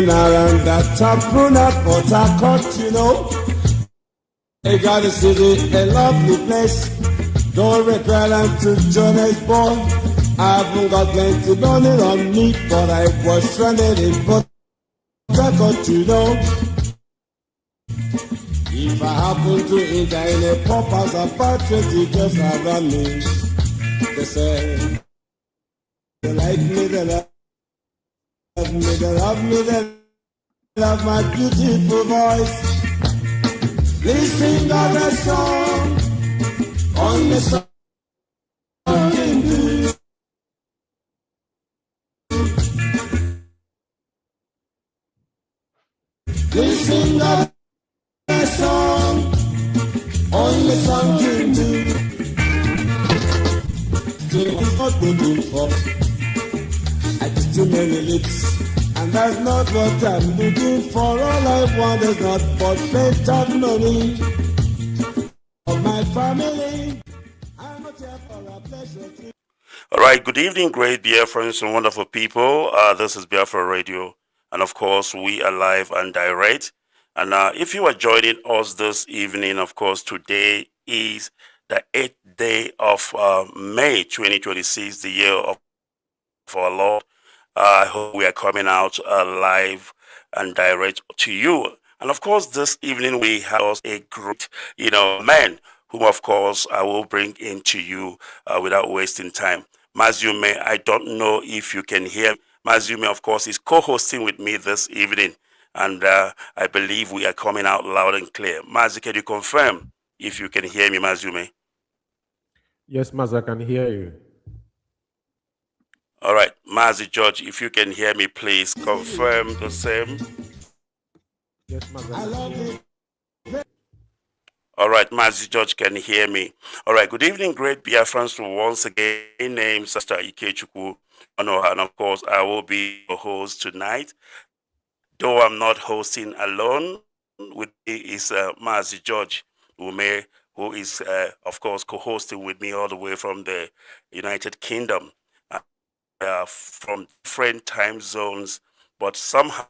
going around that top room at Port Harcourt, you know. You got a city, a lovely place. Don't regret to Johannesburg. I haven't got plenty money on me, but I was stranded in Port Harcourt, you know. If I happen to enter in a pub house about 20 just around me, they say, they like me, they love me, they love me, they love my beautiful voice. Please sing out a song on the song can do. Please sing out a song on the song can do. I'm not looking for. I just too many lips. And that's not what I'm looking for. All I want is not but better money for my family. I'm not here for a pleasure. All right, good evening, great Biafrans and wonderful people. This is Biafra Radio, and of course, we are live and direct. And if you are joining us this evening, of course, today is the 8th day of May 2026, the year of our Lord. I hope we are coming out live and direct to you. And of course, this evening we have a great, man whom, of course, I will bring into you without wasting time. Mazume, I don't know if you can hear me. Mazume, of course, is co-hosting with me this evening. And I believe we are coming out loud and clear. Mazu, can you confirm if you can hear me, Mazume? Yes, Maz, I can hear you. All right, Mazi George, if you can hear me, please confirm the same. Yes, Maz, I can hear you. All right, Mazi George can hear me. All right, good evening, great Biafrans. Once again, name Sister Iyke Onuorah, and of course, I will be your host tonight. Though I'm not hosting alone, with me is Mazi George Ume, who is, of course, co-hosting with me all the way from the United Kingdom. From different time zones, but somehow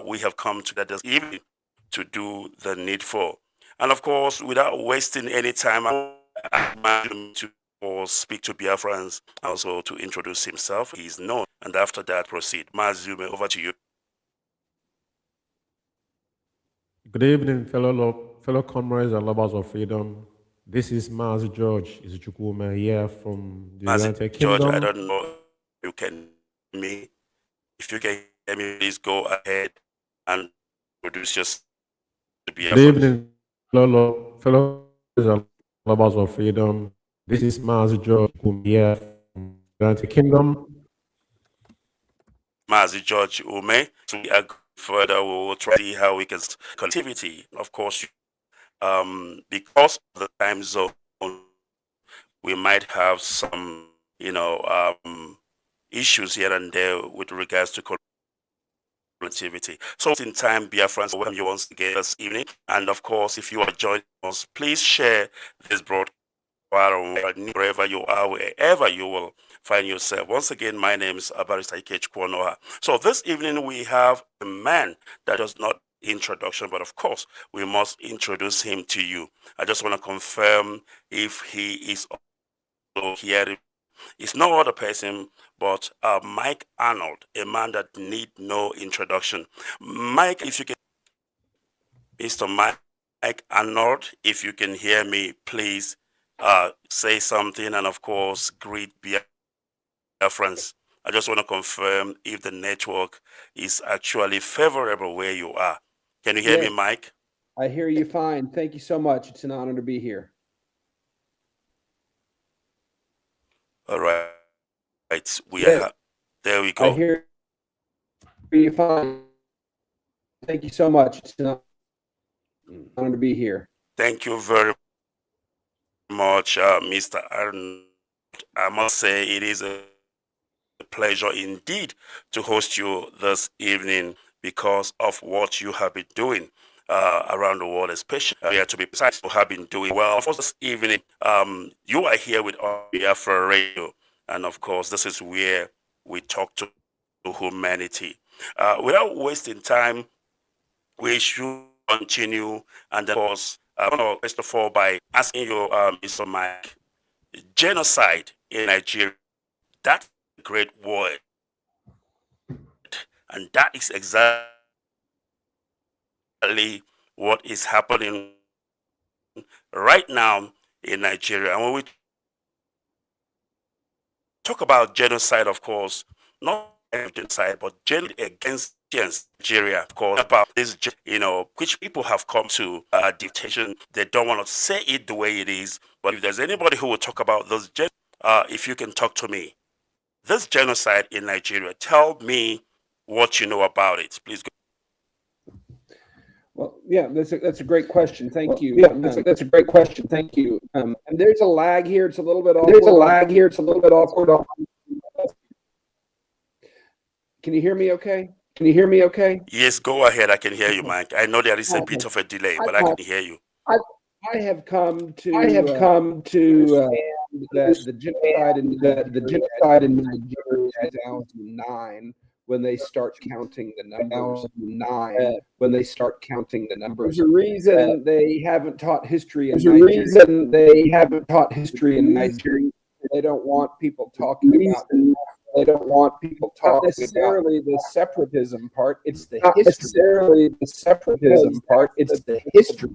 we have come together this evening to do the needful. And of course, without wasting any time, I want him to speak to Biafrans, also to introduce himself. He's known, and after that, proceed. Mazume, over to you. Good evening, fellow comrades and lovers of freedom. This is Maz George Izuchukwuma here from the United George, Kingdom. I don't know if you can hear me. If you can hear me, please go ahead and introduce yourself. Good evening, fellow and lovers of freedom. This is Maz George here from the United Kingdom. Mazi George Ume. So we are further. We will try to see how we can connectivity. Of course, because of the time zone, we might have some, issues here and there with regards to connectivity. So in time, Biafrans, welcome you once again this evening. And of course, if you are joining us, please share this broadcast wherever you are, wherever you will find yourself. Once again, my name is Barrister Iyke Onuorah. So this evening we have a man that does not introduction, but of course we must introduce him to you. I just want to confirm if he is also here. It's no other person but Mike Arnold, a man that need no introduction. Mike, if you can, Mr. Mike Arnold, if you can hear me, please say something, and of course greet Biafrans. I just want to confirm if the network is actually favorable where you are. Can you hear me, Mike? I hear you fine. Thank you so much. It's an honor to be here. All right. There we go. I hear you fine. Thank you so much. It's an honor to be here. Thank you very much, Mr. Arnold. I must say it is a pleasure indeed to host you this evening because of what you have been doing around the world, especially here to be precise, you have been doing well. For this evening, you are here with Biafra Radio, and of course, this is where we talk to humanity. Without wasting time, we should continue. And then, of course, I want to first of all by asking you, Mr. Mike, genocide in Nigeria, that's a great word. And that is exactly what is happening right now in Nigeria. And when we talk about genocide, of course, not genocide, but genocide against Nigeria, of course, about this, which people have come to dictation. They don't want to say it the way it is. But if there's anybody who will talk about those, if you can talk to me, this genocide in Nigeria, tell me what you know about it, please. Go. Well, yeah, that's a great question. Thank you. Yeah, that's a great question. Thank you. And there's a lag here. It's a little bit awkward. There's a lag here. It's a little bit awkward. Can you hear me okay? Can you hear me okay? Yes, go ahead. I can hear you, Mike. I know there is a bit of a delay, but I can hear you. I have come to the genocide in Nigeria 2009 when they start counting the numbers. When they start counting the numbers. There's a reason they haven't taught history in Nigeria. They don't want people talking about. They don't want people talking not necessarily about the separatism part. It's the not history. Necessarily the separatism part. It's the history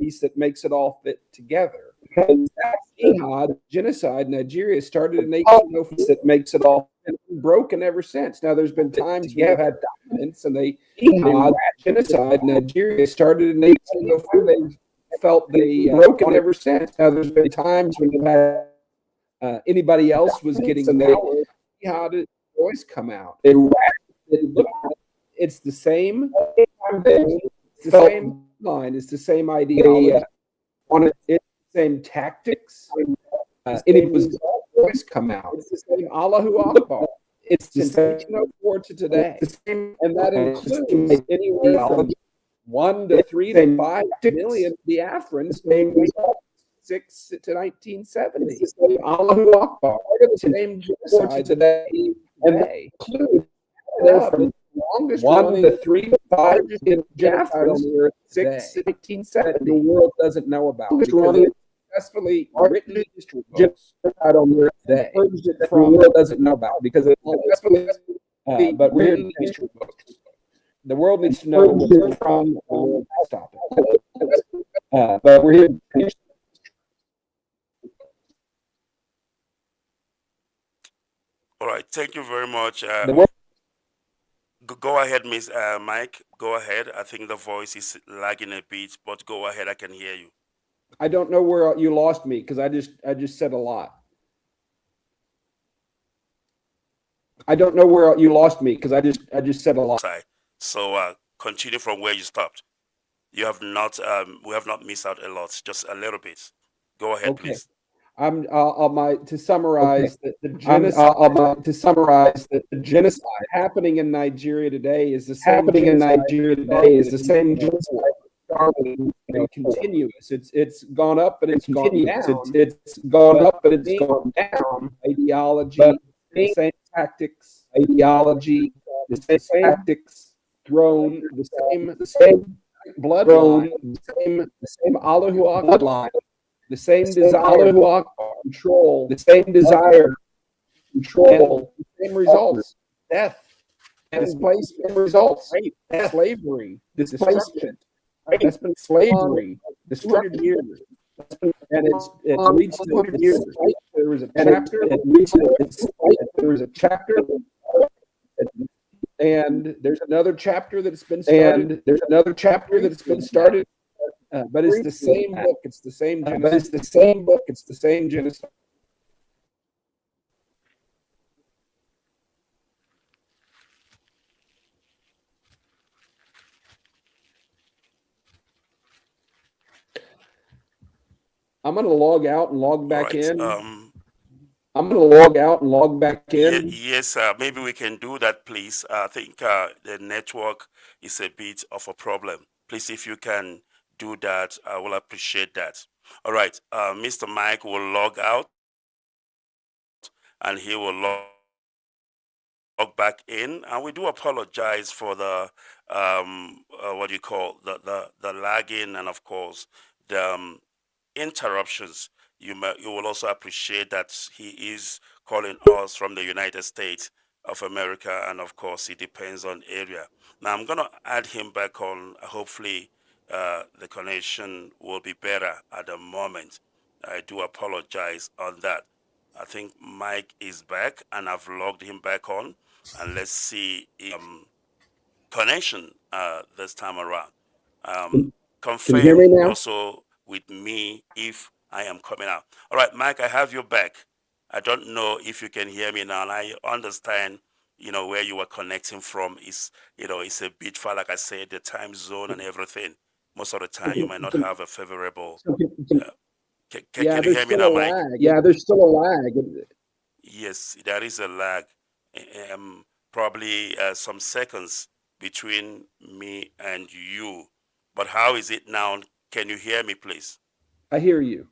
piece that makes it all fit together. Jihad, genocide, Nigeria started in 1804. That makes it all broken ever since. Now, there's been times we have had documents, and jihad, genocide, Nigeria started in 1804. They felt they broken ever since. Now, there's been times when you've had anybody else was getting power. How did voice come out? It's the same. It's the same line. It's the same ideology. It's the same tactics. It was voice come out. It's the same Allahu Akbar. It's the same 1804 to today, and that includes anywhere from 1 to 3 to 5 million Biafrans named 6 to 1970. Allahu Akbar. The same genocide today, and they include from longest 1 to 3 to 5 genocides 6 to 1970. The world doesn't know about because it's successfully written history books. The world doesn't know about because it's successfully but written history books. The world needs to know where from. Stop it. But we're here. All right, thank you very much. Go ahead, Miss Mike. Go ahead. I think the voice is lagging a bit, but go ahead. I can hear you. I don't know where you lost me because I just said a lot. I don't know where you lost me because I just said a lot. So continue from where you stopped. You have not we have not missed out a lot, just a little bit. Go ahead, please. To summarize the genocide happening in Nigeria today is the same genocide continuous. It's gone up, but it's gone down. It's gone up, but it's gone down. Ideology, the same tactics. Ideology, the same tactics. Throne, the same bloodline, the same Allahu Akbar. The same desire to control, the same desire to control, the same results, death, displacement results, slavery, displacement. That's been slavery, destruction years. And it reached 100 years. There was a chapter. There was a chapter. And there's another chapter that's been started. But it's the same book. It's the same. But it's the same book. It's the same genocide. I'm going to log out and log back in. I'm going to log out and log back in. Yes, maybe we can do that, please. I think the network is a bit of a problem. Please, if you can do that, I will appreciate that. All right, Mr. Mike will log out and he will log back in, and we do apologize for the the lagging, and of course the interruptions. You will also appreciate that he is calling us from the United States of America, and of course it depends on area. Now I'm gonna add him back on. Hopefully the connection will be better at the moment. I do apologize on that. I think Mike is back, and I've logged him back on, and let's see connection this time around. Can you hear Confirm me now? also with me if I am coming out. All right, Mike, I have you back. I don't know if you can hear me now, and I understand, where you were connecting from is, it's a bit far, like I said, the time zone and everything. Most of the time, you might not have a favorable. Can you hear me now, Mike? Yeah, there's still a lag. Yes, there is a lag. Probably some seconds between me and you. But how is it now? Can you hear me, please? I hear you.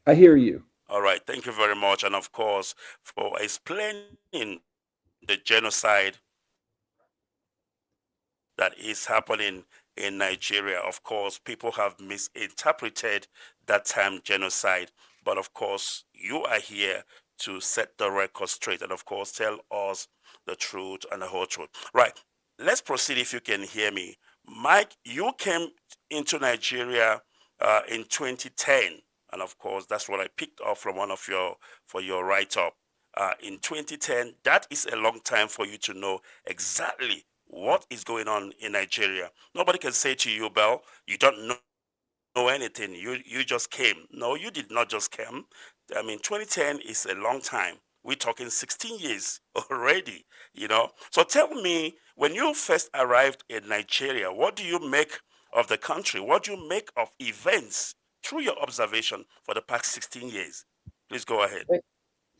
I hear you. All right. Thank you very much. And of course, for explaining the genocide that is happening in Nigeria. Of course, people have misinterpreted that term genocide. But of course, you are here to set the record straight and, of course, tell us the truth and the whole truth. Right. Let's proceed if you can hear me. Mike, you came into Nigeria in 2010. And of course, that's what I picked up from one of your write-up. In 2010, that is a long time for you to know exactly what is going on in Nigeria. Nobody can say to you, Bell, you don't know anything. You just came. No, you did not just come. I mean, 2010 is a long time. We're talking 16 years already, So tell me, when you first arrived in Nigeria, what do you make of the country? What do you make of events through your observation for the past 16 years? Please go ahead.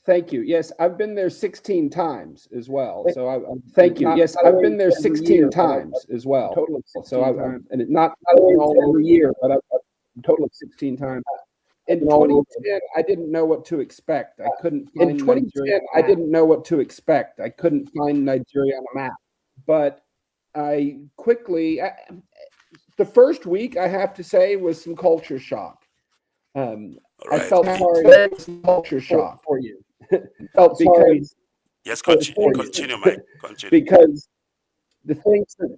Thank you. Yes, I've been there 16 times as well. So thank you. Yes, I've been there 16 times as well. Total of 16 and not all every year, but a total of 16 times. In 2010, I didn't know what to expect. I couldn't find Nigeria. I didn't know what to expect. I couldn't find Nigeria on a map. But I quickly, the first week, I have to say, was some culture shock. I felt sorry, culture shock for you. Felt because yes, continue, Mike. Continue. Because the things that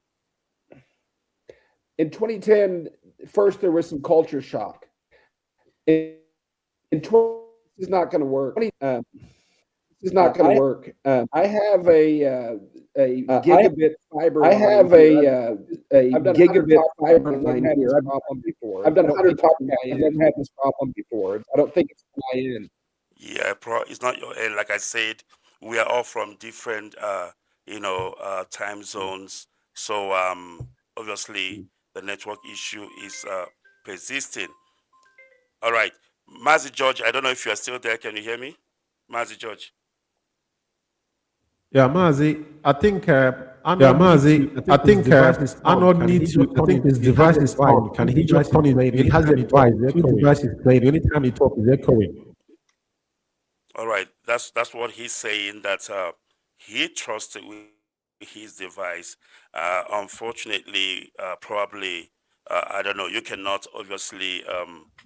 in 2010, first there was some culture shock. In 20, this is not going to work. This is not going to work. I have a gigabit fiber. I have a gigabit fiber line here. I've done 100 talk. I've never had this problem before. I don't think it's my end. Yeah, it's not your end. Like I said, we are all from different, time zones. So obviously, the network issue is persisting. All right, Mazi George, I don't know if you are still there. Can you hear me, Mazi George? Yeah, Mazi, I think Arnold needs to. I think his device is on. Can he just turn it? It has a device. Two devices playing. Anytime he talks, is echoing. All right, that's what he's saying, that he trusted with his device. Unfortunately, probably, I don't know, you cannot obviously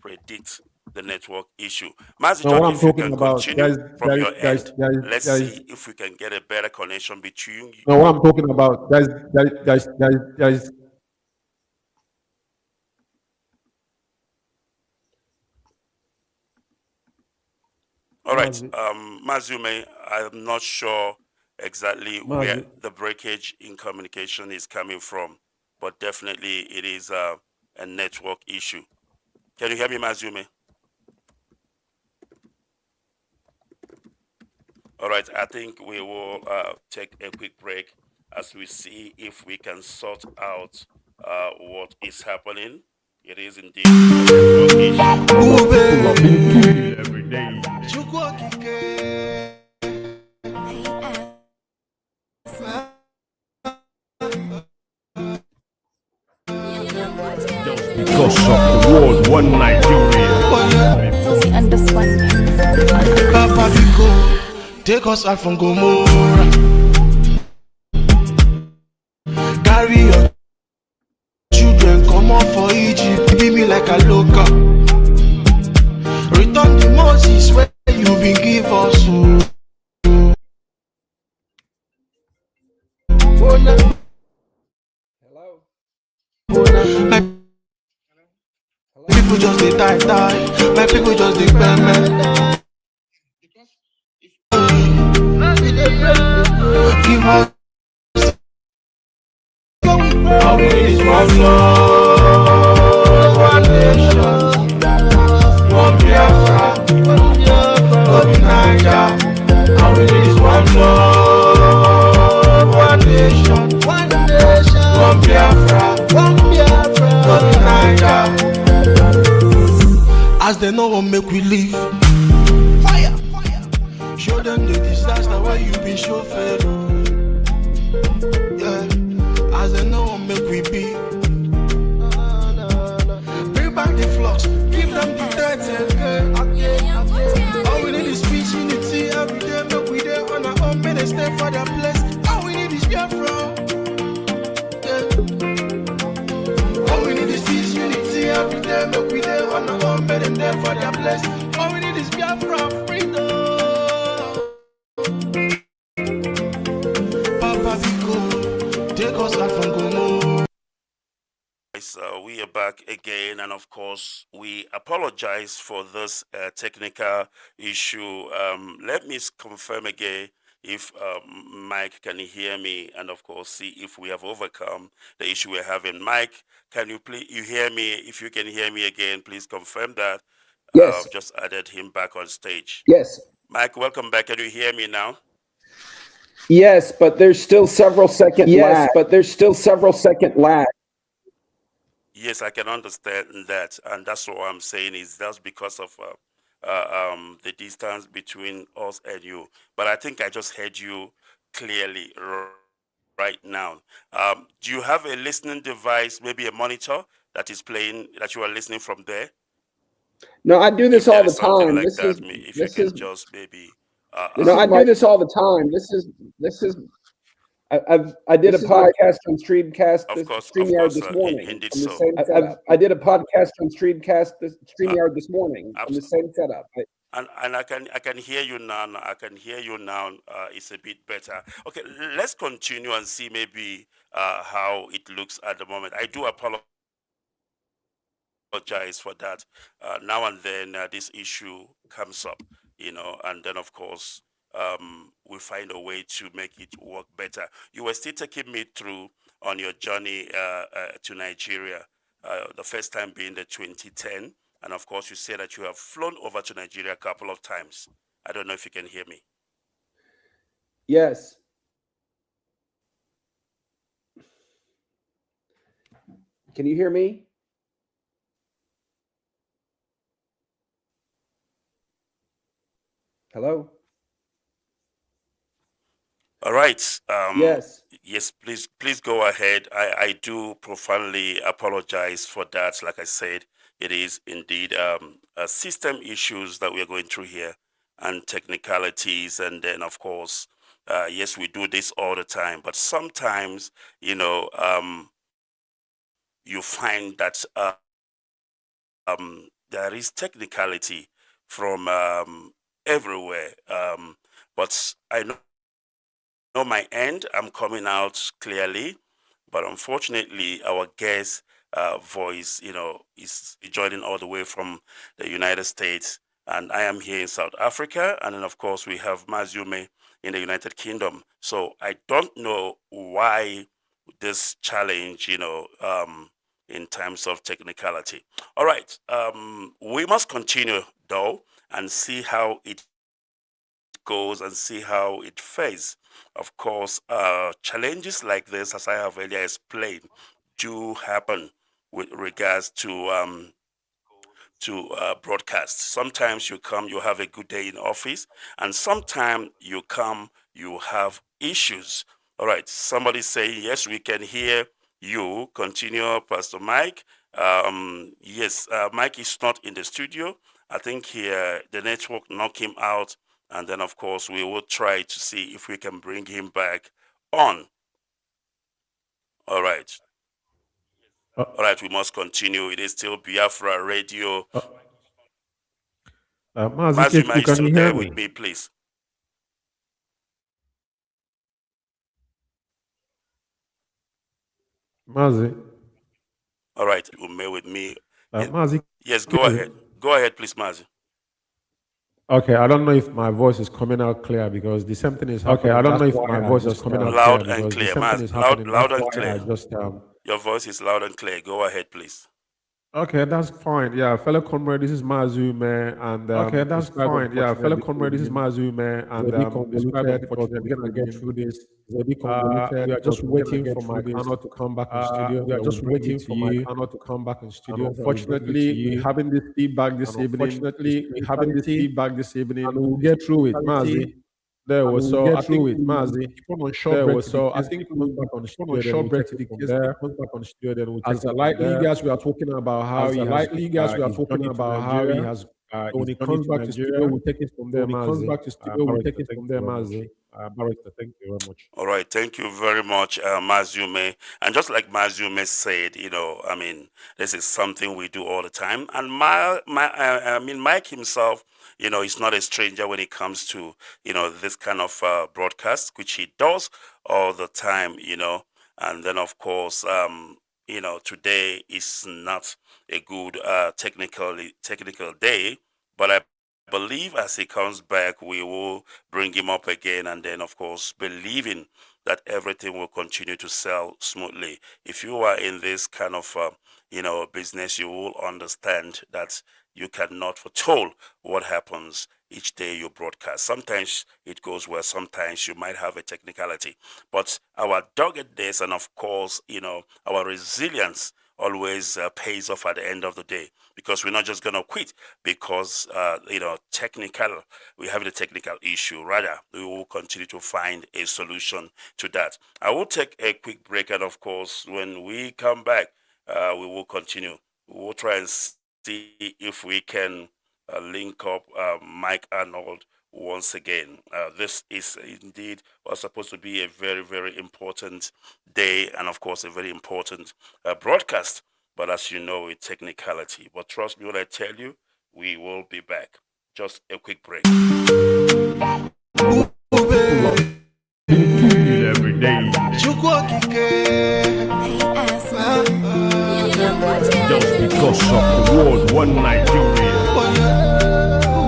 predict the network issue. Mazi George, if you can continue from your end, let's see if we can get a better connection between you. No, what I'm talking about, there's all right, Mazume, I'm not sure exactly where the breakage in communication is coming from, but definitely it is a network issue. Can you hear me, Mazume? All right, I think we will take a quick break as we see if we can sort out what is happening. It is indeed a network issue. every day. Because of the world, one Nigeria. Take us out from Gomorrah. on for Egypt, be me like a local. Return the Moses where you been give us. Hello? My people just they die. My people just they man. Give us all we need is one love, one nation, one Biafra, one Nigeria. All we need is one love, one nation, one Biafra, one Nigeria. As they know what make we live. Fire. Show them the disaster where you been show fellow. Yeah. As they know what make we be. Bring back the flocks. Give them the dead. All we need is peace, unity every day. Make we there on our own. May they stay for their place. All we need is Biafra. Yeah. All we need is peace, unity every day. Make we there on our own. May they stay for their place. All we need is Biafra, freedom. Papa Vico, take us out from Gomo. We are back again, and of course, we apologize for this technical issue. Let me confirm again if Mike can hear me, and of course, see if we have overcome the issue we're having. Mike, can you please hear me? If you can hear me again, please confirm that. Yes. I've just added him back on stage. Yes. Mike, welcome back. Can you hear me now? Yes, but there's still several second lag. Yes, I can understand that, and that's what I'm saying is that's because of the distance between us and you. But I think I just heard you clearly right now. Do you have a listening device, maybe a monitor that is playing that you are listening from there? No, I do this all the time. Like that, if you can just maybe. No, I do this all the time. This is. I did a podcast on StreamYard this morning. Indeed on the so. same setup. I did a podcast on StreamYard this morning on the same setup. And I can hear you now. I can hear you now. It's a bit better. Okay, let's continue and see maybe how it looks at the moment. I do apologize for that. Now and then this issue comes up, and then of course we find a way to make it work better. You were still taking me through on your journey to Nigeria, the first time being the 2010. And of course, you say that you have flown over to Nigeria a couple of times. I don't know if you can hear me. Yes. Can you hear me? Hello? All right. Yes. Yes, please go ahead. I do profoundly apologize for that. Like I said, it is indeed system issues that we are going through here and technicalities. And then, of course, yes, we do this all the time. But sometimes, you find that there is technicality from everywhere. But I know my end, I'm coming out clearly, but unfortunately, our guest voice, is joining all the way from the United States, and I am here in South Africa, and then of course we have Mazume in the United Kingdom. So I don't know why this challenge, in terms of technicality. All right, we must continue though and see how it goes and see how it fares. Of course, challenges like this, as I have earlier explained, do happen with regards to broadcast. Sometimes you come, you have a good day in office, and sometimes you come, you have issues. All right, somebody saying, yes, we can hear you. Continue, Pastor Mike. Yes, Mike is not in the studio. I think here the network knocked him out. And then, of course, we will try to see if we can bring him back on. All right. All right, we must continue. It is still Biafra Radio. Mazi, Mazuma, you can still you there hear with me? me, please? Mazi, All right, Ume with me. Mazi, Yes, go ahead. Go ahead, please, Mazi. Okay, I don't know if my voice is coming out clear because the same thing is happening. Okay, I don't know if my voice is coming out loud clear and because the clear, same thing Mazi. is happening. Loud and That's why clear. I just Your voice is loud and clear. Go ahead, please. Okay, that's fine. Yeah, fellow comrade, this is Mazume, and Okay, that's fine. Yeah, fellow comrade, this is Mazume, and convoluted, but we're gonna get through this. It's a bit convoluted. we are just but we're gonna waiting get for my through this. Arnold to come back in studio. We are just waiting for my you. Arnold to come back in studio. And unfortunately, we're having this feedback this evening. And we'll get through it, Mazi. There was so I think Keep on short there break was to so the I case. think Keep on on short studio, then we'll break take to it the from case. there. Comes back on studio, then we'll take As it a from lightly there. guys, we are talking about how As he a has lightly guys, we are he's talking done it about to how he Nigeria. has. When He's he done comes it to back to studio, Nigeria. we'll take it from there, When he comes Mazi. back to studio, we'll take it Thank from you there, very much. Mazi. Barrister, thank you very much. All right, thank you very much, Mazume. And just like Mazume said, you know, I mean, this is something we do all the time. And Mike himself, you know, he's not a stranger when it comes to, you know, this kind of broadcast, which he does all the time, you know. And then, of course, you know, today is not a good technical day, but I believe as he comes back, we will bring him up again, and then, of course, believing that everything will continue to sell smoothly. If you are in this kind of, you know, business, you will understand that you cannot foretold what happens each day you broadcast. Sometimes it goes well, sometimes you might have a technicality, but our doggedness and, of course, you know, our resilience always pays off at the end of the day, because we're not just going to quit because you know, we have a technical issue. Rather, we will continue to find a solution to that. I will take a quick break, and of course, when we come back, we will continue. We will try and see if we can link up Mike Arnold once again. This is indeed was supposed to be a very, very important day, and of course a very important broadcast, but as you know, it's technicality. But trust me when I tell you, we will be back. Just a quick break. Every day. Just because of the world, one Nigeria.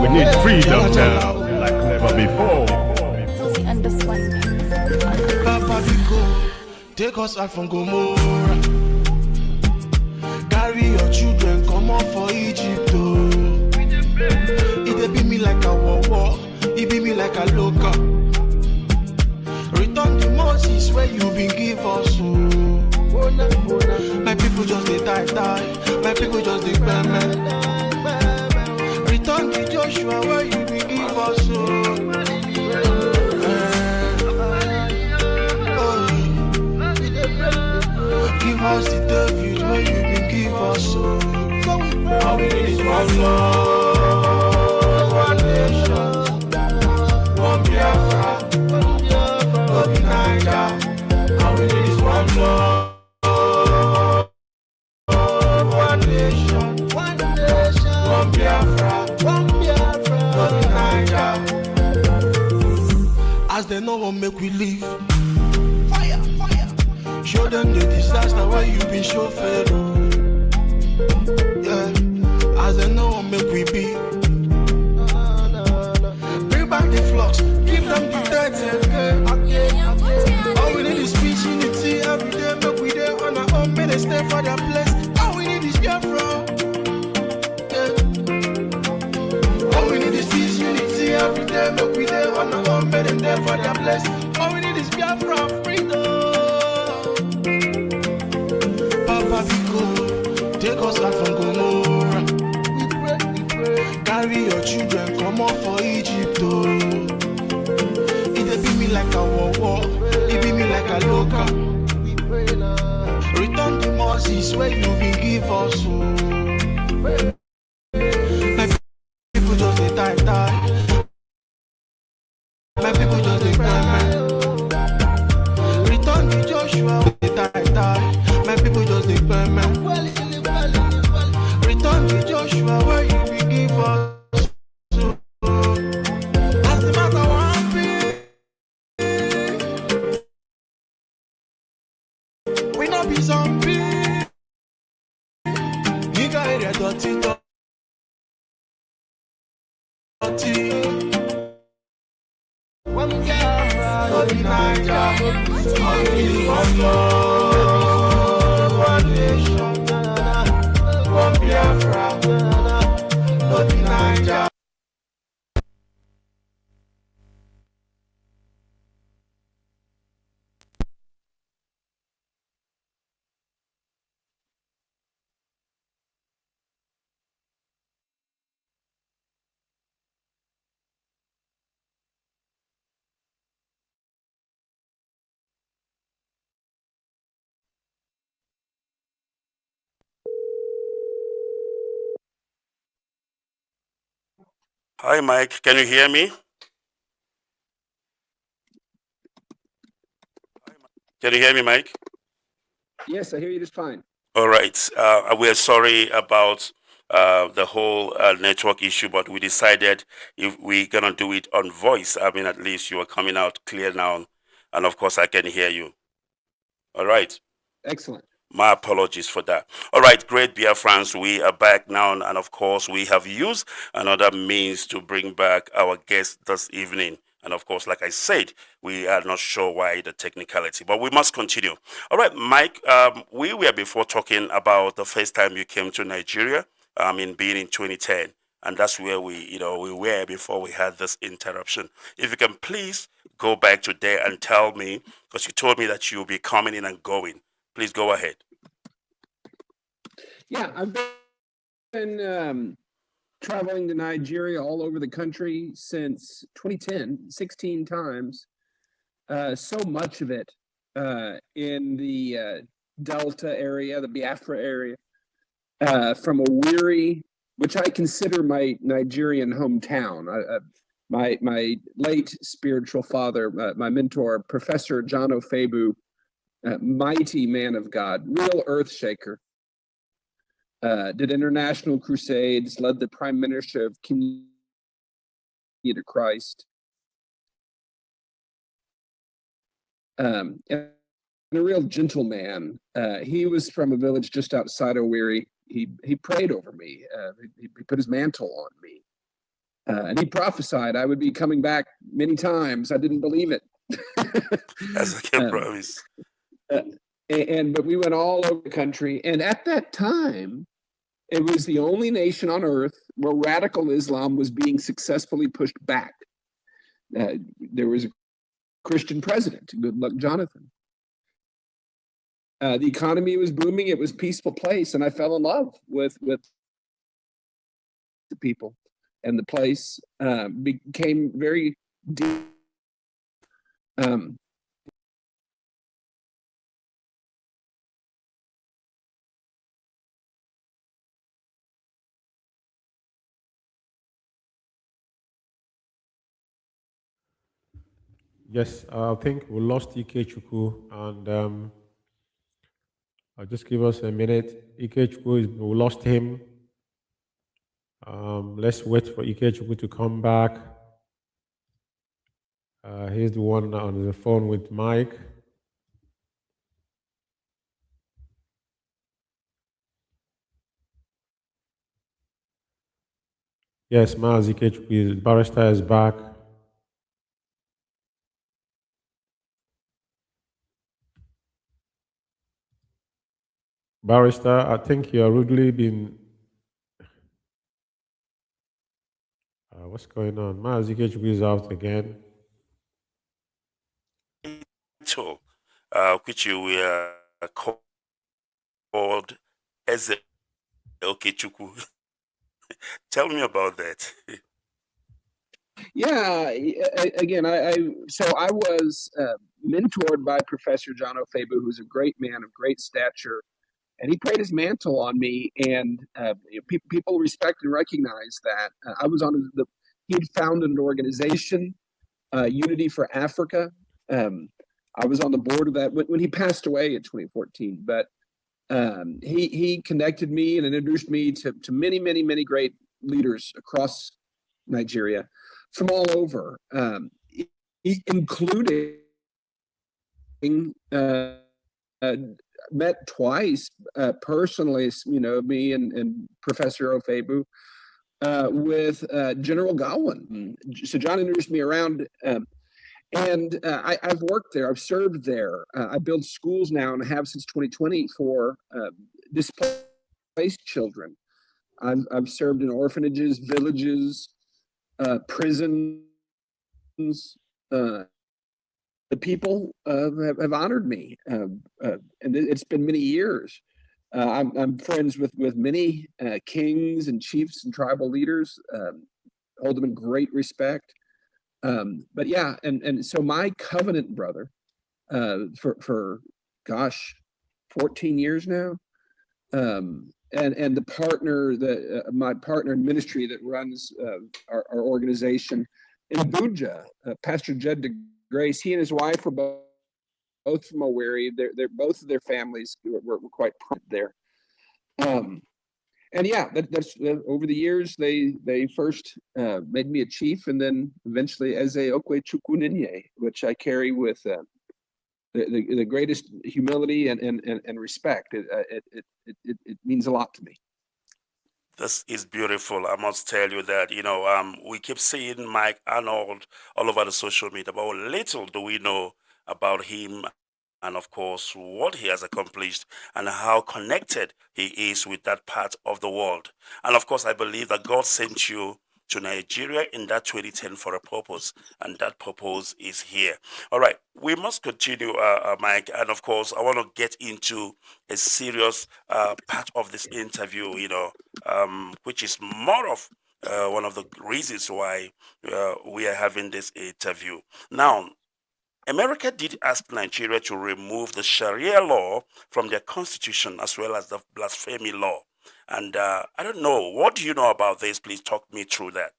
We need freedom now, like never before. Take us out from Gomorrah. Carry your children, come on for Egypt. Oh. It be me like a war, it be me like a local. Return the Moses where you been give us. Oh. My people just they die. My people just they burn. Return the Joshua where you been give us. Oh. Give us the David where you been give us. So all we need is one love, one nation, one Biafra, one Niger. All we need is one love, one nation, one Biafra, one Niger. As they know what make we live. Show them the disaster where you been show Pharaoh. Yeah, as they know make we be. Bring back the flocks, give them the dead again. All we need is peace, unity every day. Make we there on our own, may they stay for their place. All we need is Biafra. Yeah. All we need is peace, unity every day. Make we there on our own, may they stay for their place. All we need is Biafra, freedom. Take us out from Gomorrah. We pray. Carry your children, come on for Egypt. Oh. It be me like a war, it be me like a local. Return the Moses where you been give us. Oh. My people just they die. My people just they burn. Return the Joshua where they die. My people just they burn. Return to Joshua where you begin for. As the matter one be, we not be zombie. You got it, dirty. One girl, one Niger, one love, one nation, one Biafra, one Niger. Hi, Mike. Can you hear me? Can you hear me, Mike? Yes, I hear you just fine. All right. We are sorry about the whole network issue, but we decided if we're going to do it on voice, I mean, at least you are coming out clear now. And of course, I can hear you. All right. Excellent. My apologies for that. All right, great Biafrans, we are back now, and of course, we have used another means to bring back our guest this evening. And of course, like I said, we are not sure why the technicality, but we must continue. All right, Mike, we were before talking about the first time you came to Nigeria, being in 2010, and that's where we were before we had this interruption. If you can please go back to there and tell me, because you told me that you'll be coming in and going. Please go ahead. Yeah, I've been traveling to Nigeria all over the country since 2010, 16 times. So much of it in the Delta area, the Biafra area, from Owerri, which I consider my Nigerian hometown. My late spiritual father, my mentor, Professor John Ofebu, mighty man of God, real earth shaker. Did international crusades, led the prime minister of Community to Christ. And a real gentleman. He was from a village just outside Owerri. He prayed over me. He put his mantle on me. And he prophesied I would be coming back many times. I didn't believe it. As I can promise. But we went all over the country, and at that time, it was the only nation on earth where radical Islam was being successfully pushed back. There was a Christian president, good luck, Jonathan. The economy was booming; it was a peaceful place, and I fell in love with the people, and the place became very deep. Yes, I think we lost Ike Chukwu, and just give us a minute. Ike Chukwu, we lost him. Let's wait for Ike Chukwu to come back. He's the one on the phone with Mike. Yes, Maz Ike Chukwu, Barrister is back. Barrister, I think you're rudely been. What's going on? Maz Ike Chukwu is out again. Which you were called Eze Okechukwu. Tell me about that. Yeah, again, I was mentored by Professor John Ofebu, who's a great man of great stature, and he prayed his mantle on me, and people respect and recognize that. I was on he had founded an organization, Unity for Africa. I was on the board of that when he passed away in 2014, but He connected me and introduced me to many great leaders across Nigeria from all over, including met twice personally, me and Professor Ofebu, with General Gawain. So John introduced me around, and I've worked there. I've served there. I build schools now and have since 2020 for displaced children. I've served in orphanages, villages, prisons. The people have honored me, and it's been many years. I'm friends with many kings and chiefs and tribal leaders, hold them in great respect. But yeah, and so my covenant brother, for gosh, 14 years now, and the partner my partner in ministry that runs our organization in Abuja, Pastor Jed DeGrace, he and his wife were both from Owerri. They're both of their families were quite prominent there. And yeah, that's over the years they first made me a chief, and then eventually Eze Okwe Chukwuninye, which I carry with the greatest humility and respect. It means a lot to me. This is beautiful. I must tell you that, we keep seeing Mike Arnold all over the social media, but little do we know about him and, of course, what he has accomplished and how connected he is with that part of the world. And, of course, I believe that God sent you to Nigeria in that 2010 for a purpose, and that purpose is here. All right, we must continue, Mike, and of course, I want to get into a serious part of this interview, which is more of one of the reasons why we are having this interview. Now, America did ask Nigeria to remove the Sharia law from their constitution as well as the blasphemy law. And I don't know, what do you know about this? Please talk me through that.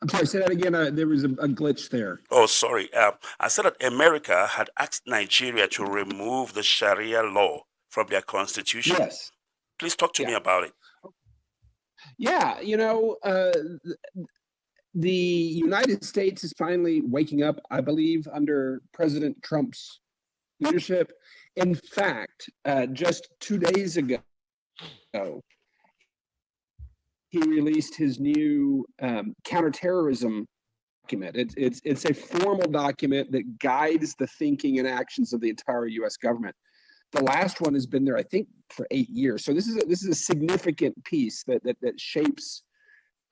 I'm sorry, say that again. There was a glitch there. Oh, sorry. I said that America had asked Nigeria to remove the Sharia law from their constitution. Yes. Please talk to me about it. Yeah, the United States is finally waking up, I believe, under President Trump's leadership. In fact, just 2 days ago, he released his new counterterrorism document. It's a formal document that guides the thinking and actions of the entire U.S. government. The last one has been there, I think, for 8 years. So this is a significant piece that shapes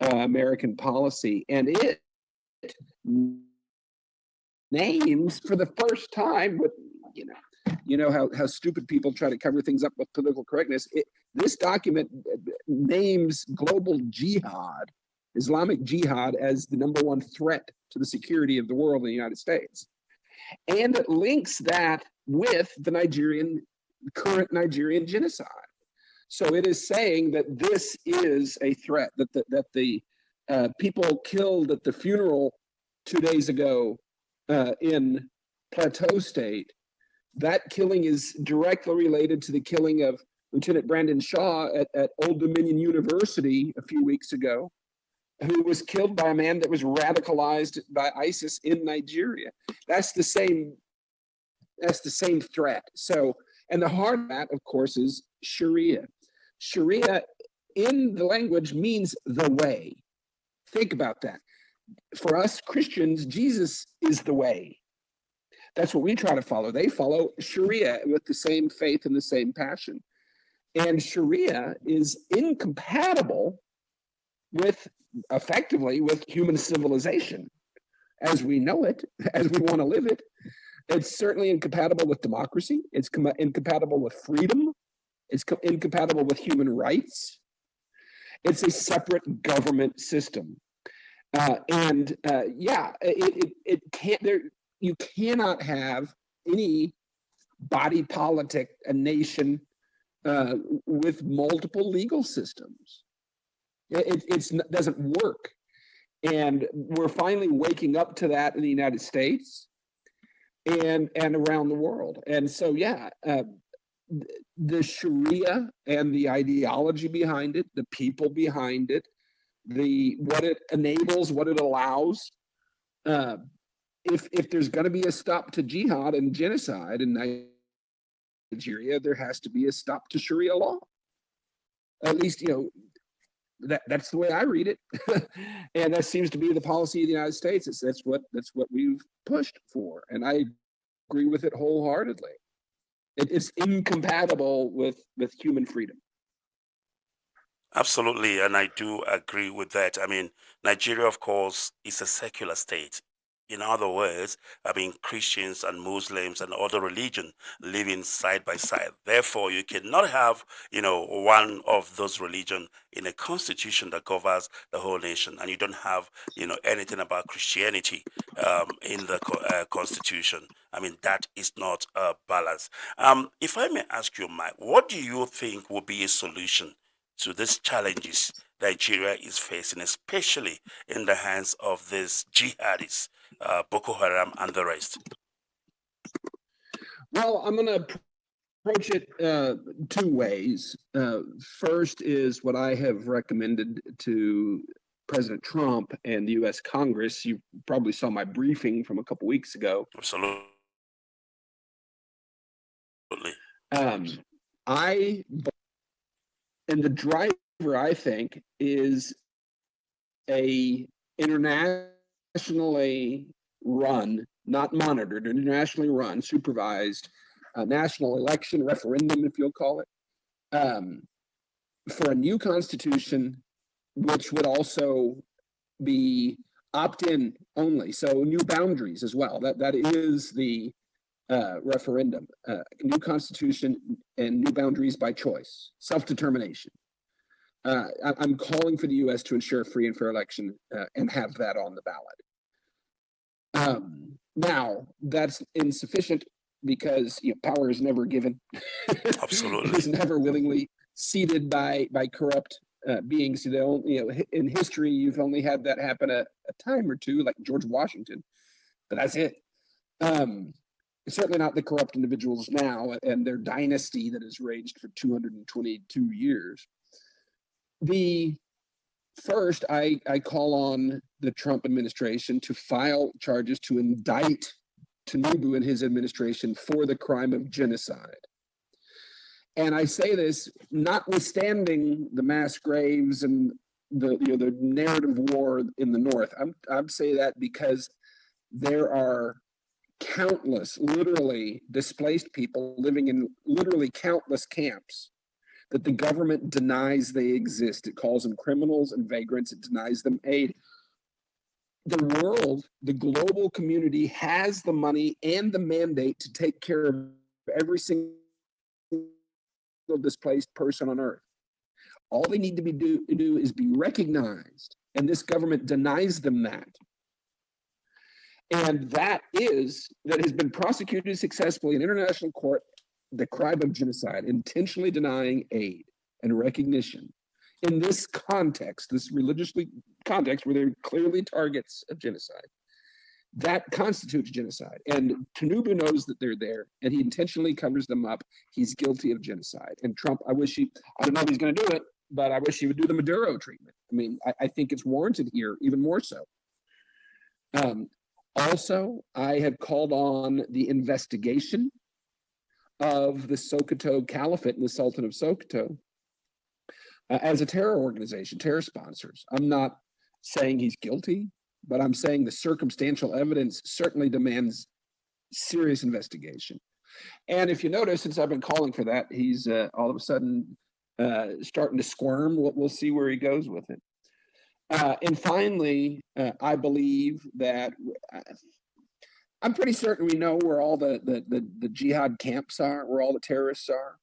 American policy, and it names for the first time, with how stupid people try to cover things up with political correctness. This document names global jihad, Islamic jihad, as the #1 threat to the security of the world in the United States, and it links that with the current Nigerian genocide. So it is saying that this is a threat, that the people killed at the funeral 2 days ago in Plateau State, that killing is directly related to the killing of Lieutenant Brandon Shaw at Old Dominion University a few weeks ago, who was killed by a man that was radicalized by ISIS in Nigeria. That's the same threat. So, and the heart of that, of course, is Sharia. Sharia in the language means the way. Think about that. For us Christians, Jesus is the way. That's what we try to follow. They follow Sharia with the same faith and the same passion. And Sharia is incompatible effectively with human civilization as we know it, as we want to live it. It's certainly incompatible with democracy. It's incompatible with freedom. It's incompatible with human rights. It's a separate government system. It can't. You cannot have any body politic, a nation with multiple legal systems. It doesn't work. And we're finally waking up to that in the United States and around the world. And so, the Sharia and the ideology behind it, the people behind it, what it enables, what it allows. If there's going to be a stop to jihad and genocide in Nigeria, there has to be a stop to Sharia law. At least, that's the way I read it, and that seems to be the policy of the United States. That's what we've pushed for, and I agree with it wholeheartedly. It's incompatible with human freedom. Absolutely, and I do agree with that. I mean, Nigeria, of course, is a secular state. In other words, I mean, Christians and Muslims and other religion living side by side. Therefore, you cannot have, one of those religion in a constitution that covers the whole nation, and you don't have, anything about Christianity in the constitution. I mean, that is not a balance. If I may ask you, Mike, what do you think will be a solution to these challenges Nigeria is facing, especially in the hands of these jihadists, Boko Haram and the rest? Well, I'm going to approach it two ways. First is what I have recommended to President Trump and the U.S. Congress. You probably saw my briefing from a couple weeks ago. Absolutely. And the driver, I think, is a internationally run, not monitored, internationally run, supervised national election, referendum, if you'll call it, for a new constitution, which would also be opt-in only, so new boundaries as well. That is the referendum, new constitution and new boundaries by choice, self-determination. I'm calling for the U.S. to ensure a free and fair election and have that on the ballot. Now, that's insufficient because power is never given. Absolutely. It is never willingly ceded by corrupt beings. In history, you've only had that happen a time or two, like George Washington, but that's it. Certainly not the corrupt individuals now and their dynasty that has raged for 222 years. First, I call on the Trump administration to file charges to indict Tinubu and his administration for the crime of genocide. And I say this notwithstanding the mass graves and the narrative war in the North. I'm saying that because there are countless, literally displaced people living in literally countless camps that the government denies they exist. It calls them criminals and vagrants. It denies them aid. The world, the global community has the money and the mandate to take care of every single displaced person on earth. All they need to do is be recognized, and this government denies them that. And that has been prosecuted successfully in international court, the crime of genocide, intentionally denying aid and recognition in this context, this religious context where they're clearly targets of genocide. That constitutes genocide. And Tinubu knows that they're there, and he intentionally covers them up. He's guilty of genocide. And Trump, I don't know if he's going to do it, but I wish he would do the Maduro treatment. I mean, I think it's warranted here, even more so. Also, I have called on the investigation of the Sokoto Caliphate and the Sultan of Sokoto as a terror organization, terror sponsors. I'm not saying he's guilty, but I'm saying the circumstantial evidence certainly demands serious investigation. And if you notice, since I've been calling for that, he's all of a sudden starting to squirm. We'll see where he goes with it. And finally, I believe that I'm pretty certain we know where all the jihad camps are, where all the terrorists are.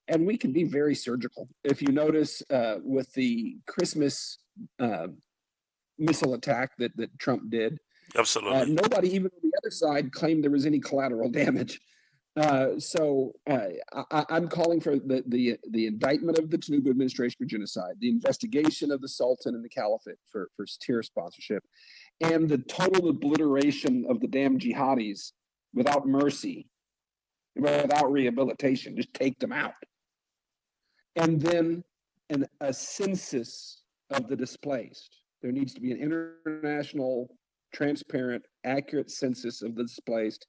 And we can be very surgical. If you notice with the Christmas missile attack that Trump did, absolutely, nobody even on the other side claimed there was any collateral damage. So I'm calling for the indictment of the Tinubu administration for genocide, the investigation of the Sultan and the Caliphate for terror sponsorship, and the total obliteration of the damn jihadis without mercy without rehabilitation. Just take them out. And then a census of the displaced. There needs to be an international, transparent, accurate census of the displaced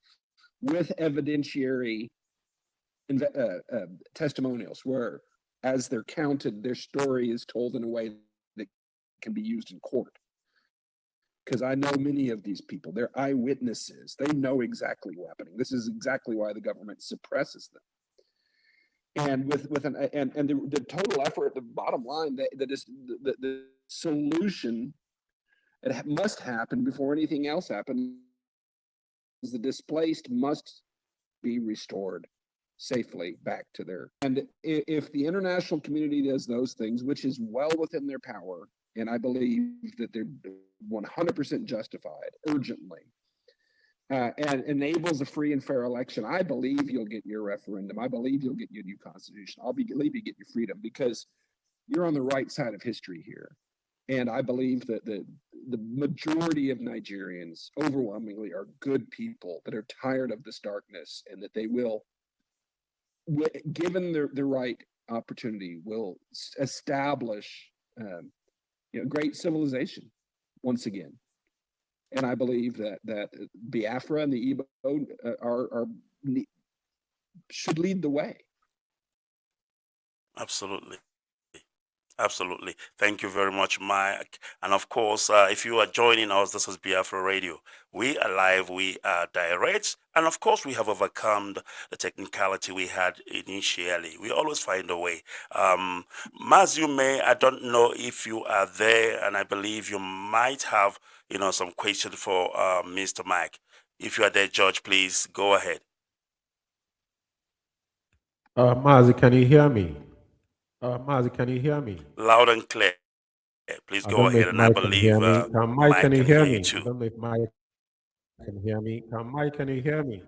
with evidentiary testimonials where, as they're counted, their story is told in a way that can be used in court. Because I know many of these people, they're eyewitnesses. They know exactly what's happening. This is exactly why the government suppresses them. And the total effort, the bottom line, the solution, it must happen before anything else happens. The displaced must be restored safely back to their. And if the international community does those things, which is well within their power, and I believe that they're 100% justified, urgently, and enables a free and fair election, I believe you'll get your referendum. I believe you'll get your new constitution. Believe you get your freedom, because you're on the right side of history here. And I believe that the majority of Nigerians overwhelmingly are good people that are tired of this darkness, and that they will, given the right opportunity, will establish great civilization once again. And I believe that Biafra and the Igbo should lead the way. Absolutely. Absolutely. Thank you very much, Mike. And of course, if you are joining us, this is Biafra Radio. We are live, we are direct, and of course, we have overcome the technicality we had initially. We always find a way. Mazume, I don't know if you are there, and I believe you might have, some question for Mr. Mike. If you are there, George, please go ahead. Mazi, can you hear me? Mazi, can you hear me? Loud and clear. Please go ahead, and I believe Mike, can you hear me? Too. I don't know if Mike can hear me. Mike, can you hear me?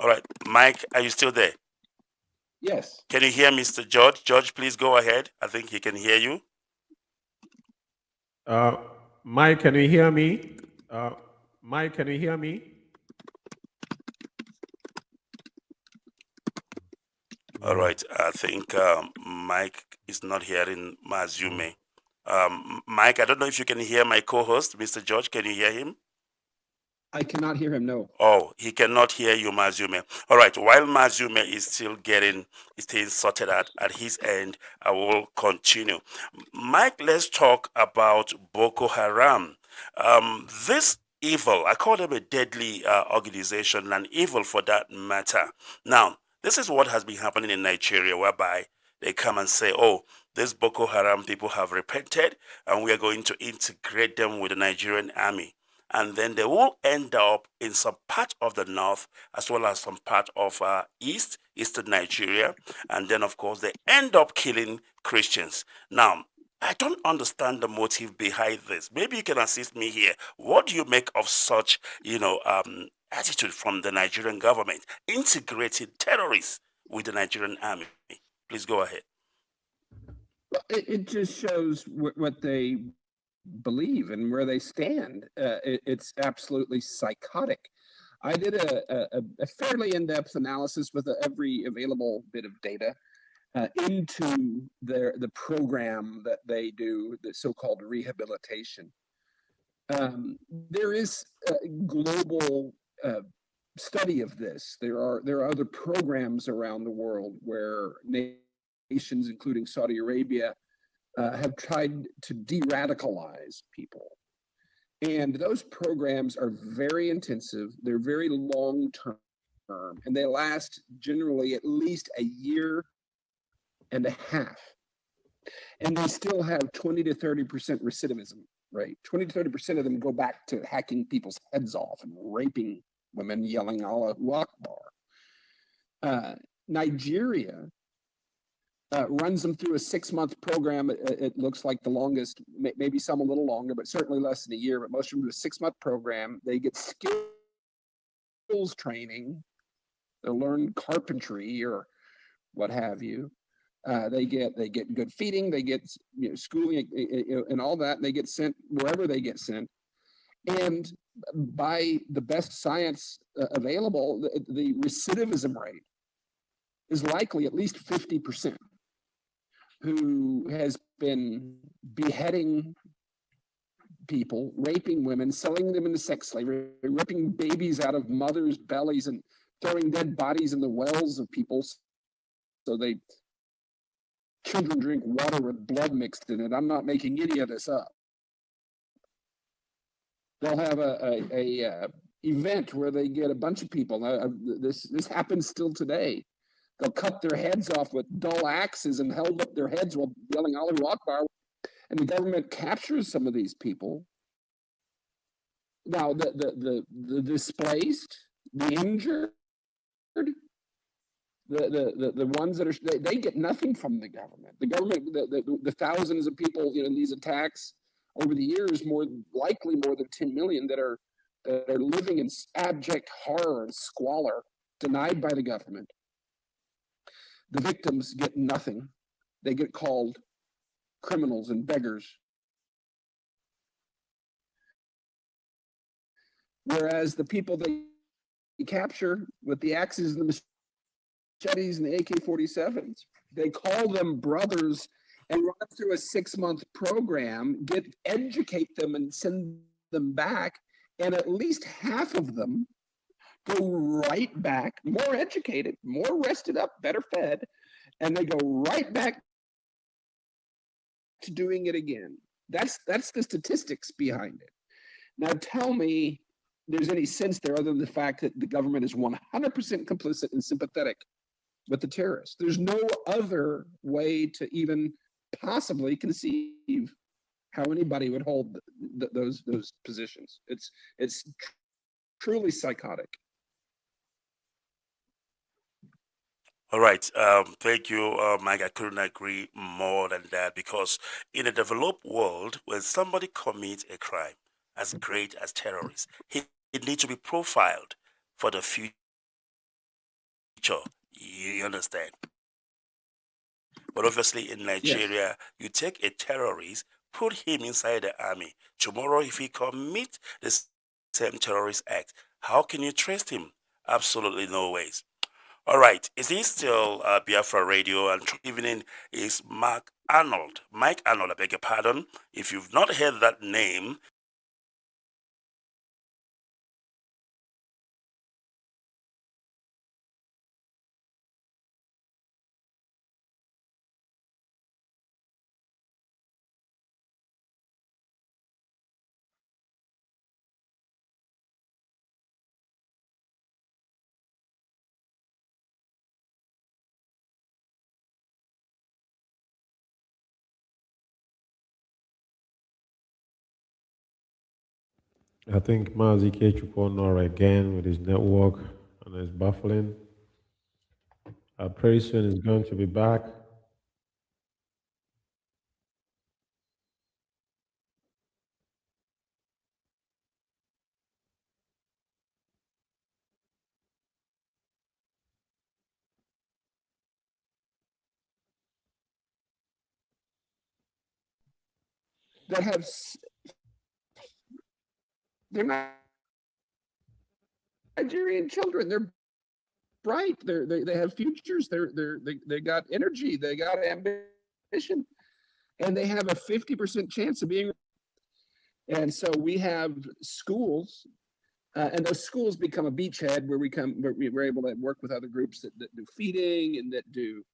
All right, Mike, are you still there? Yes. Can you hear Mr. George? George, please go ahead. I think he can hear you. Mike, can you hear me? Mike, can you hear me? All right, I think Mike is not hearing Mazume. Mike, I don't know if you can hear my co-host, Mr. George. Can you hear him? I cannot hear him, no. Oh, he cannot hear you, Mazume. All right, while Mazume is still staying sorted out at his end, I will continue. Mike, let's talk about Boko Haram. This evil, I call them a deadly organization, and evil for that matter. Now, this is what has been happening in Nigeria, whereby they come and say, oh, these Boko Haram people have repented, and we are going to integrate them with the Nigerian army. And then they will end up in some part of the north, as well as some part of eastern Nigeria. And then, of course, they end up killing Christians. Now, I don't understand the motive behind this. Maybe you can assist me here. What do you make of such, attitude from the Nigerian government, integrating terrorists with the Nigerian army? Please go ahead. It just shows what they believe and where they stand. It's absolutely psychotic. I did a fairly in-depth analysis with every available bit of data into the program that they do, the so-called rehabilitation. There is a global study of this. There are other programs around the world where nations, including Saudi Arabia, have tried to de-radicalize people. And those programs are very intensive. They're very long-term, and they last generally at least a year and a half. And they still have 20 to 30% recidivism rate. 20 to 30% of them go back to hacking people's heads off and raping women, yelling Allahu Akbar. Nigeria runs them through a 6-month program. It looks like the longest, maybe some a little longer, but certainly less than a year. But most of them do a 6-month program. They get skills training. They'll learn carpentry or what have you. They get good feeding, they get schooling, and all that. And they get sent wherever they get sent. And by the best science available, the recidivism rate is likely at least 50%, who has been beheading people, raping women, selling them into sex slavery, ripping babies out of mothers' bellies and throwing dead bodies in the wells of people so children drink water with blood mixed in it. I'm not making any of this up. They'll have a event where they get a bunch of people. This happens still today. They'll cut their heads off with dull axes and held up their heads while yelling Allahu Akbar. And the government captures some of these people. Now, the displaced, the injured, the ones that are, they get nothing from the government. The government, the thousands of people in these attacks over the years, more than 10 million that are living in abject horror and squalor, denied by the government. The victims get nothing. They get called criminals and beggars. Whereas the people they capture with the axes and the machetes and the AK-47s, they call them brothers and run through a 6-month program, educate them and send them back. And at least half of them go right back, more educated, more rested up, better fed, and they go right back to doing it again. That's the statistics behind it. Now tell me there's any sense there other than the fact that the government is 100% complicit and sympathetic with the terrorists. There's no other way to even possibly conceive how anybody would hold those positions. It's truly psychotic. All right. Thank you, Mike. I couldn't agree more than that, because in a developed world, when somebody commits a crime as great as terrorists, he needs to be profiled for the future. You understand? But obviously in Nigeria, you take a terrorist, put him inside the army. Tomorrow, if he commits the same terrorist act, how can you trust him? Absolutely no ways. All right, is he still Biafra Radio? And evening is Mike Arnold, I beg your pardon. If you've not heard that name, I think Iyke Onuorah again with his network and his baffling. Pretty soon he's going to be back. That have, they're not Nigerian children. They're bright. They have futures. They got energy. They got ambition, and they have a 50% chance of being. And so we have schools, and those schools become a beachhead where we're able to work with other groups that do feeding and that do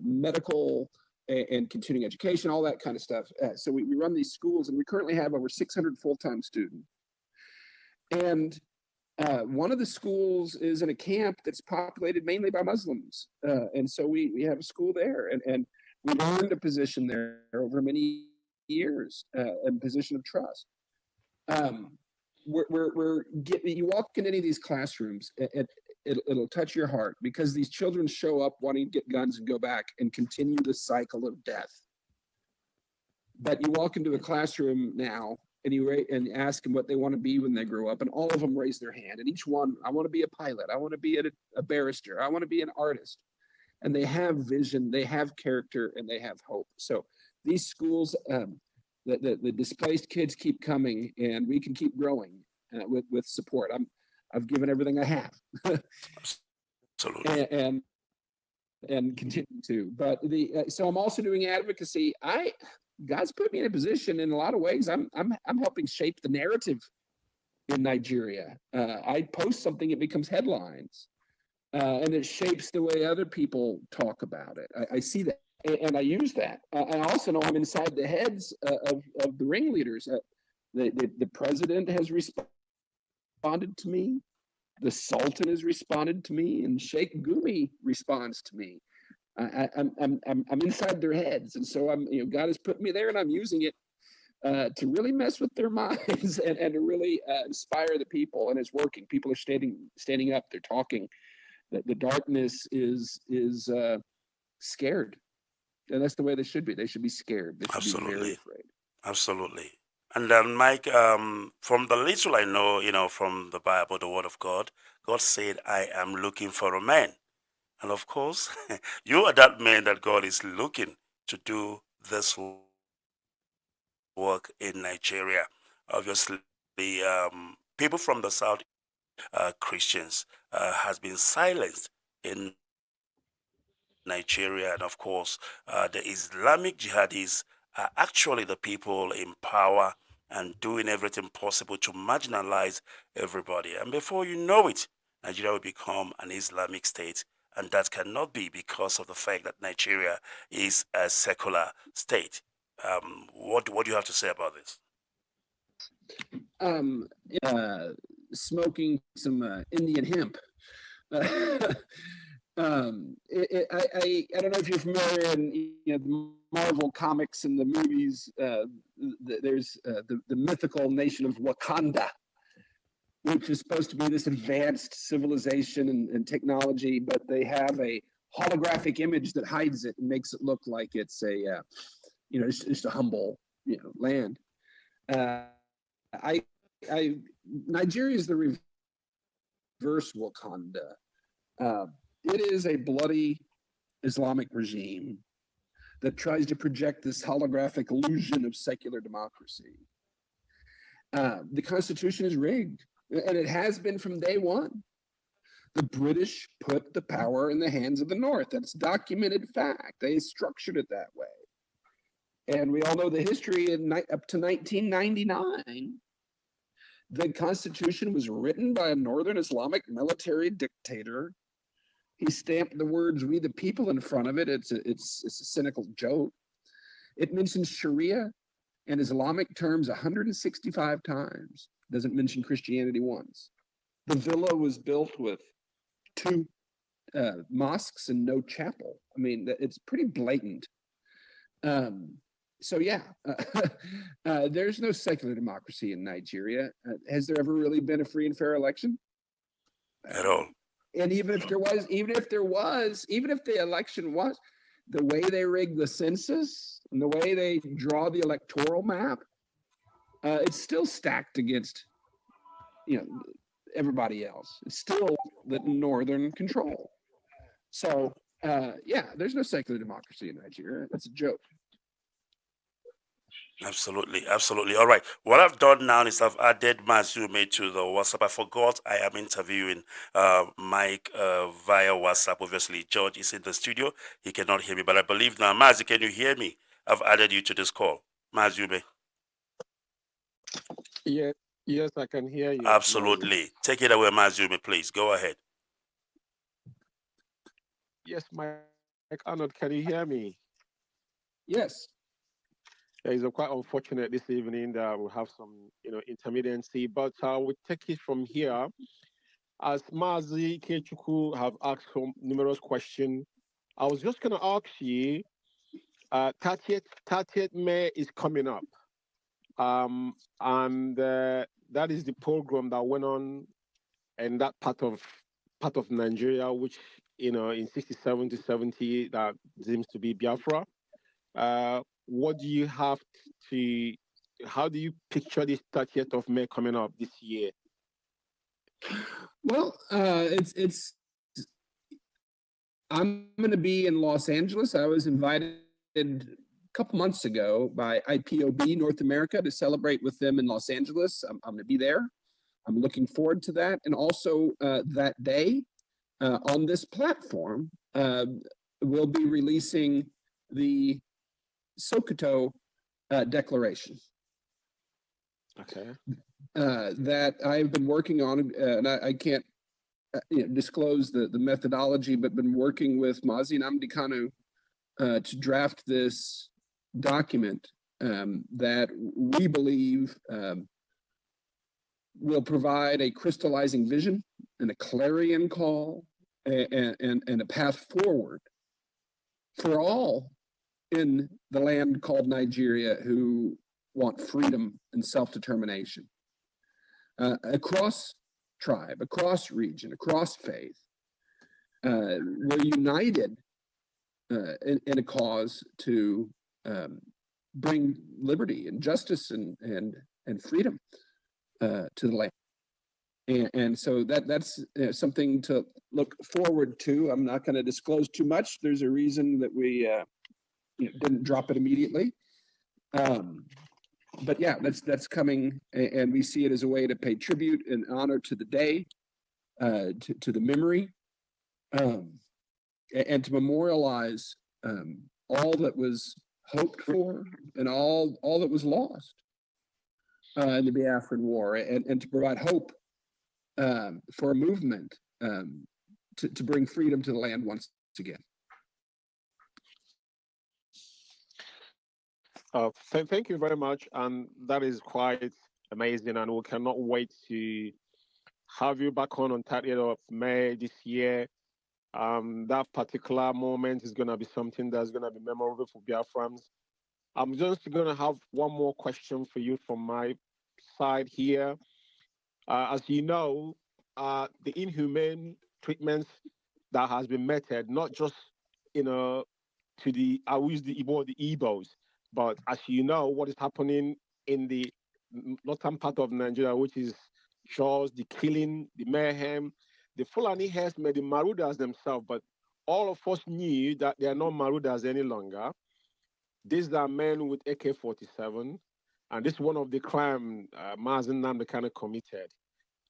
medical and continuing education, all that kind of stuff. So we run these schools, and we currently have over 600 full-time students. And one of the schools is in a camp that's populated mainly by Muslims. And so we have a school there, and we've earned a position there over many years, a position of trust. You walk in any of these classrooms, it'll touch your heart, because these children show up wanting to get guns and go back and continue the cycle of death. But you walk into a classroom now and you ask them what they want to be when they grow up, and all of them raise their hand. And each one, I want to be a pilot, I want to be a barrister, I want to be an artist. and they have vision, they have character, and they have hope. So these schools, the displaced kids keep coming, and we can keep growing with support. I've given everything I have, Absolutely. and continue to. But so I'm also doing advocacy. God's put me in a position in a lot of ways. I'm helping shape the narrative in Nigeria. I post something, it becomes headlines, and it shapes the way other people talk about it. I see that, and I use that. I also know I'm inside the heads of the ringleaders. The president has responded to me. The Sultan has responded to me, and Sheikh Gumi responds to me. I'm inside their heads, and so God has put me there, and I'm using it to really mess with their minds and to really inspire the people, and it's working. People are standing up, they're talking. The darkness is scared, and that's the way they should be. They should be scared. They should be very afraid. Absolutely. And then, Mike, from the little I know, from the Bible, the Word of God, God said, "I am looking for a man." And of course, you are that man that God is looking to do this work in Nigeria. Obviously, people from the South, Christians, has been silenced in Nigeria. And of course, the Islamic jihadis are actually the people in power and doing everything possible to marginalize everybody. And before you know it, Nigeria will become an Islamic state. And that cannot be because of the fact that Nigeria is a secular state. What do you have to say about this? Smoking some Indian hemp. I don't know if you're familiar in the Marvel comics and the movies. There's the mythical nation of Wakanda, which is supposed to be this advanced civilization and technology, but they have a holographic image that hides it and makes it look like it's a, just a humble, land. Nigeria is the reverse Wakanda. It is a bloody Islamic regime that tries to project this holographic illusion of secular democracy. The Constitution is rigged. And it has been from day one. The British put the power in the hands of the North. That's documented fact. They structured it that way. And we all know the history up to 1999. The Constitution was written by a Northern Islamic military dictator. He stamped the words "we the people" in front of it. It's a cynical joke. It mentions Sharia and Islamic terms 165 times. Doesn't mention Christianity once. The villa was built with 2 mosques and no chapel. I mean, it's pretty blatant. So yeah, there's no secular democracy in Nigeria. Has there ever really been a free and fair election? At all. And even if the election was, the way they rig the census and the way they draw the electoral map, it's still stacked against, everybody else. It's still the Northern control. So, there's no secular democracy in Nigeria. That's a joke. Absolutely. All right. What I've done now is I've added Mazume to the WhatsApp. I forgot I am interviewing Mike via WhatsApp. Obviously, George is in the studio. He cannot hear me, but I believe now, Mazi, can you hear me? I've added you to this call. Mazume. Yes, I can hear you. Absolutely. Take it away, Mazume, please. Go ahead. Yes, Mike Arnold, can you hear me? Yes. It's quite unfortunate this evening that we have some, intermittency, but we'll take it from here. As Mazi Kechuku have asked some numerous questions, I was just going to ask you, 30th May is coming up. And that is the program that went on in that part of Nigeria, which, in 67 to 70, that seems to be Biafra. What do you have how do you picture this 30th of May coming up this year? Well, I'm going to be in Los Angeles. I was invited a couple months ago by IPOB North America to celebrate with them in Los Angeles. I'm going to be there. I'm looking forward to that. And also that day on this platform, we'll be releasing the Sokoto Declaration. Okay. That I've been working on, and I can't disclose the methodology, but been working with Mazi Nnamdi Kanu to draft this document that we believe will provide a crystallizing vision and a clarion call and a path forward for all in the land called Nigeria who want freedom and self-determination. Across tribe, across region, across faith, we're united in a cause to bring liberty and justice and freedom to the land. And so that's something to look forward to. I'm not going to disclose too much. There's a reason that we didn't drop it immediately. But yeah, that's coming, and we see it as a way to pay tribute and honor to the day, to the memory, and to memorialize all that was hoped for and all that was lost in the Biafran War, and to provide hope for a movement to bring freedom to the land once again. Thank you very much, and that is quite amazing, and we cannot wait to have you back on 30th of May this year. That particular moment is going to be something that's going to be memorable for Biafrans. I'm just going to have one more question for you from my side here. As you know, the inhumane treatments that has been meted, not just to the I use the Igbos, but as you know, what is happening in the northern part of Nigeria, which is Jaws, the killing, the mayhem, the Fulani herdsmen, the Marauders themselves, but all of us knew that they are not Marauders any longer. These are men with AK-47, and this is one of the crime Mazi Nnamdi Kanu committed.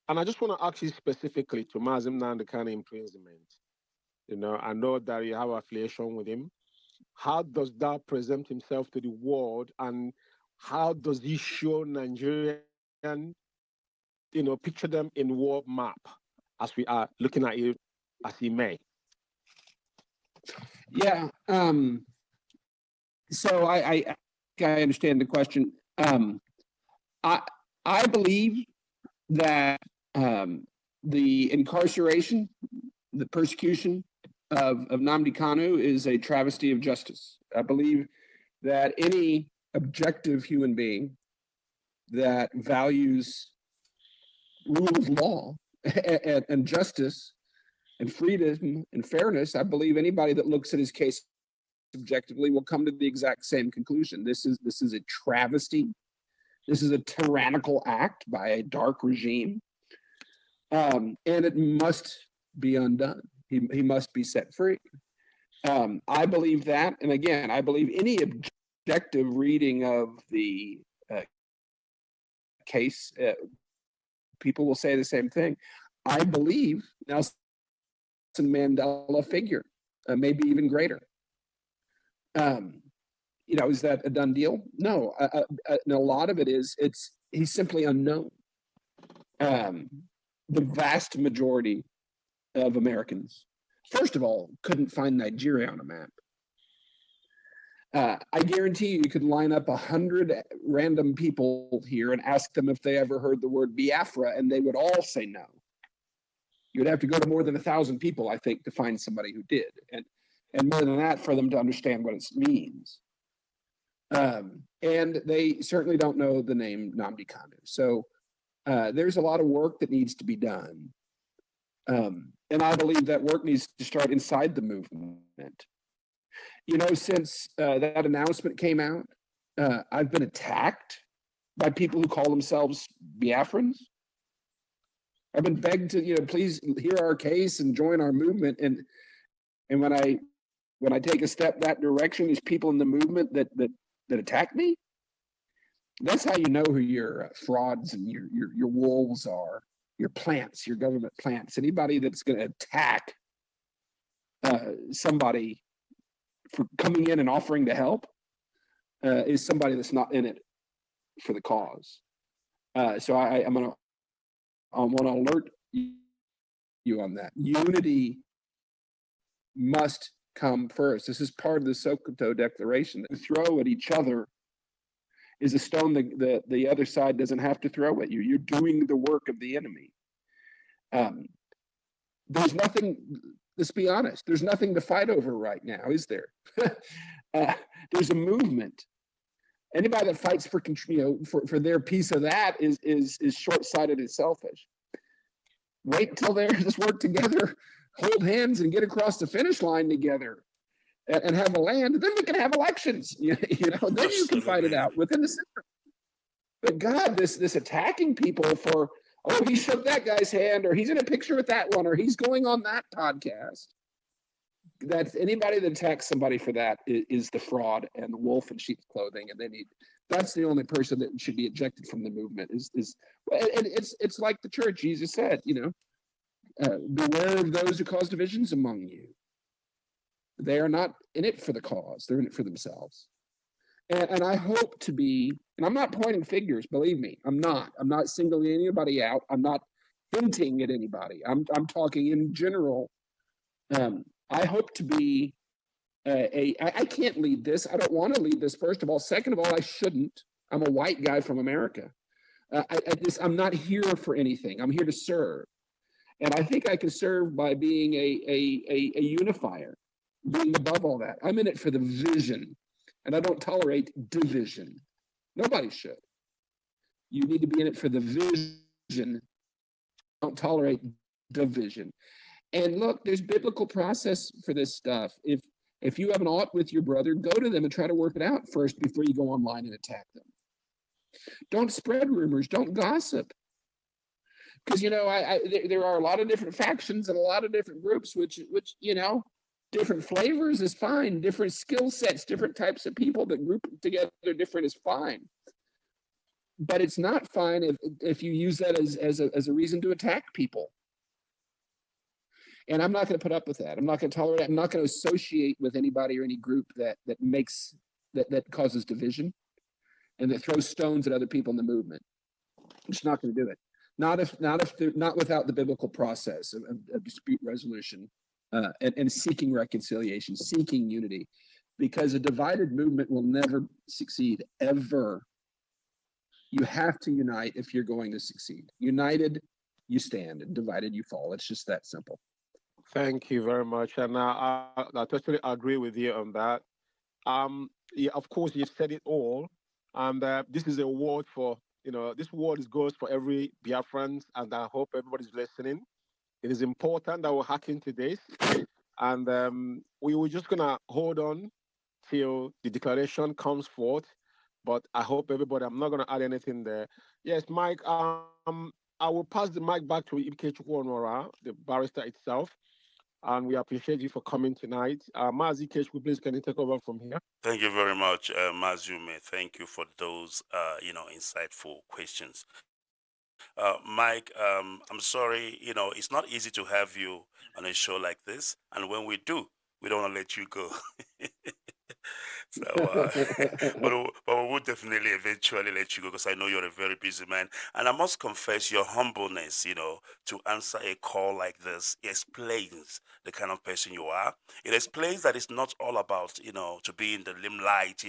And I just want to ask you specifically to Mazi Nnamdi Kanu imprisonment. I know that you have affiliation with him. How does that present himself to the world, and how does he show Nigerian, picture them in world map as we are looking at it as he may? Yeah. So I understand the question. I believe that the incarceration, the persecution of Nnamdi Kanu is a travesty of justice. I believe that any objective human being that values rule of law and justice and freedom and fairness, I believe anybody that looks at his case objectively will come to the exact same conclusion. This is a travesty. This is a tyrannical act by a dark regime, and it must be undone. He must be set free. I believe that, and again, I believe any objective reading of the case, people will say the same thing. I believe Nelson Mandela figure, maybe even greater. Is that a done deal? No. And a lot of it is he's simply unknown. The vast majority of Americans, first of all, couldn't find Nigeria on a map. I guarantee you could line up 100 random people here and ask them if they ever heard the word Biafra, and they would all say no. You'd have to go to more than 1,000 people, I think, to find somebody who did, and more than that for them to understand what it means. And they certainly don't know the name Nnamdi Kanu. So there's a lot of work that needs to be done. And I believe that work needs to start inside the movement. Since that announcement came out, I've been attacked by people who call themselves Biafrans. I've been begged to, please hear our case and join our movement. And And when I take a step that direction, there's people in the movement that attack me. That's how you know who your frauds and your wolves are, your plants, your government plants. Anybody that's going to attack somebody for coming in and offering to help is somebody that's not in it for the cause. So I want to alert you on that. Unity must come first. This is part of the Sokoto Declaration. To throw at each other is a stone that the other side doesn't have to throw at you. You're doing the work of the enemy. There's nothing, let's be honest, there's nothing to fight over right now, is there? There's a movement. Anybody that fights for their piece of that is short-sighted and selfish. Wait until there's work together, hold hands and get across the finish line together and have a land, then we can have elections. Then you can fight it out within the system. But God, this attacking people for, oh, he shook that guy's hand, or he's in a picture with that one, or he's going on that podcast. That's anybody that attacks somebody for that is the fraud and the wolf in sheep's clothing, and that's the only person that should be ejected from the movement. And it's like the church. Jesus said, beware of those who cause divisions among you. They are not in it for the cause; they're in it for themselves. And I hope to be, and I'm not pointing fingers. Believe me, I'm not. I'm not singling anybody out. I'm not hinting at anybody. I'm talking in general. I hope to be I can't lead this. I don't want to lead this, first of all. Second of all, I shouldn't. I'm a white guy from America. I'm not here for anything. I'm here to serve. And I think I can serve by being a unifier, being above all that. I'm in it for the vision, and I don't tolerate division. Nobody should. You need to be in it for the vision. Don't tolerate division. And look, there's biblical process for this stuff. If you have an ought with your brother, go to them and try to work it out first before you go online and attack them. Don't spread rumors. Don't gossip. Because, there are a lot of different factions and a lot of different groups, which different flavors is fine. Different skill sets, different types of people that group together different is fine. But it's not fine if you use that as a reason to attack people. And I'm not going to put up with that. I'm not going to tolerate it. I'm not going to associate with anybody or any group that causes division and that throws stones at other people in the movement. I'm just not going to do it. Not without the biblical process of dispute resolution and seeking reconciliation, seeking unity, because a divided movement will never succeed, ever. You have to unite if you're going to succeed. United, you stand, and divided, you fall. It's just that simple. Thank you very much. And I totally agree with you on that. Yeah, of course, you've said it all. And this is a word for, this word goes for every Biafran, and I hope everybody's listening. It is important that we're hacking to this. And we were just going to hold on till the declaration comes forth. But I hope everybody, I'm not going to add anything there. Yes, Mike, I will pass the mic back to Iyke Onuorah, the barrister itself. And we appreciate you for coming tonight. Mazi Iyke, please, can you take over from here? Thank you very much, Mazume. Thank you for those, insightful questions. Mike, I'm sorry, it's not easy to have you on a show like this. And when we do, we don't want to let you go. So, but we will definitely eventually let you go, because I know you're a very busy man. And I must confess, your humbleness, to answer a call like this explains the kind of person you are. It explains that it's not all about, to be in the limelight,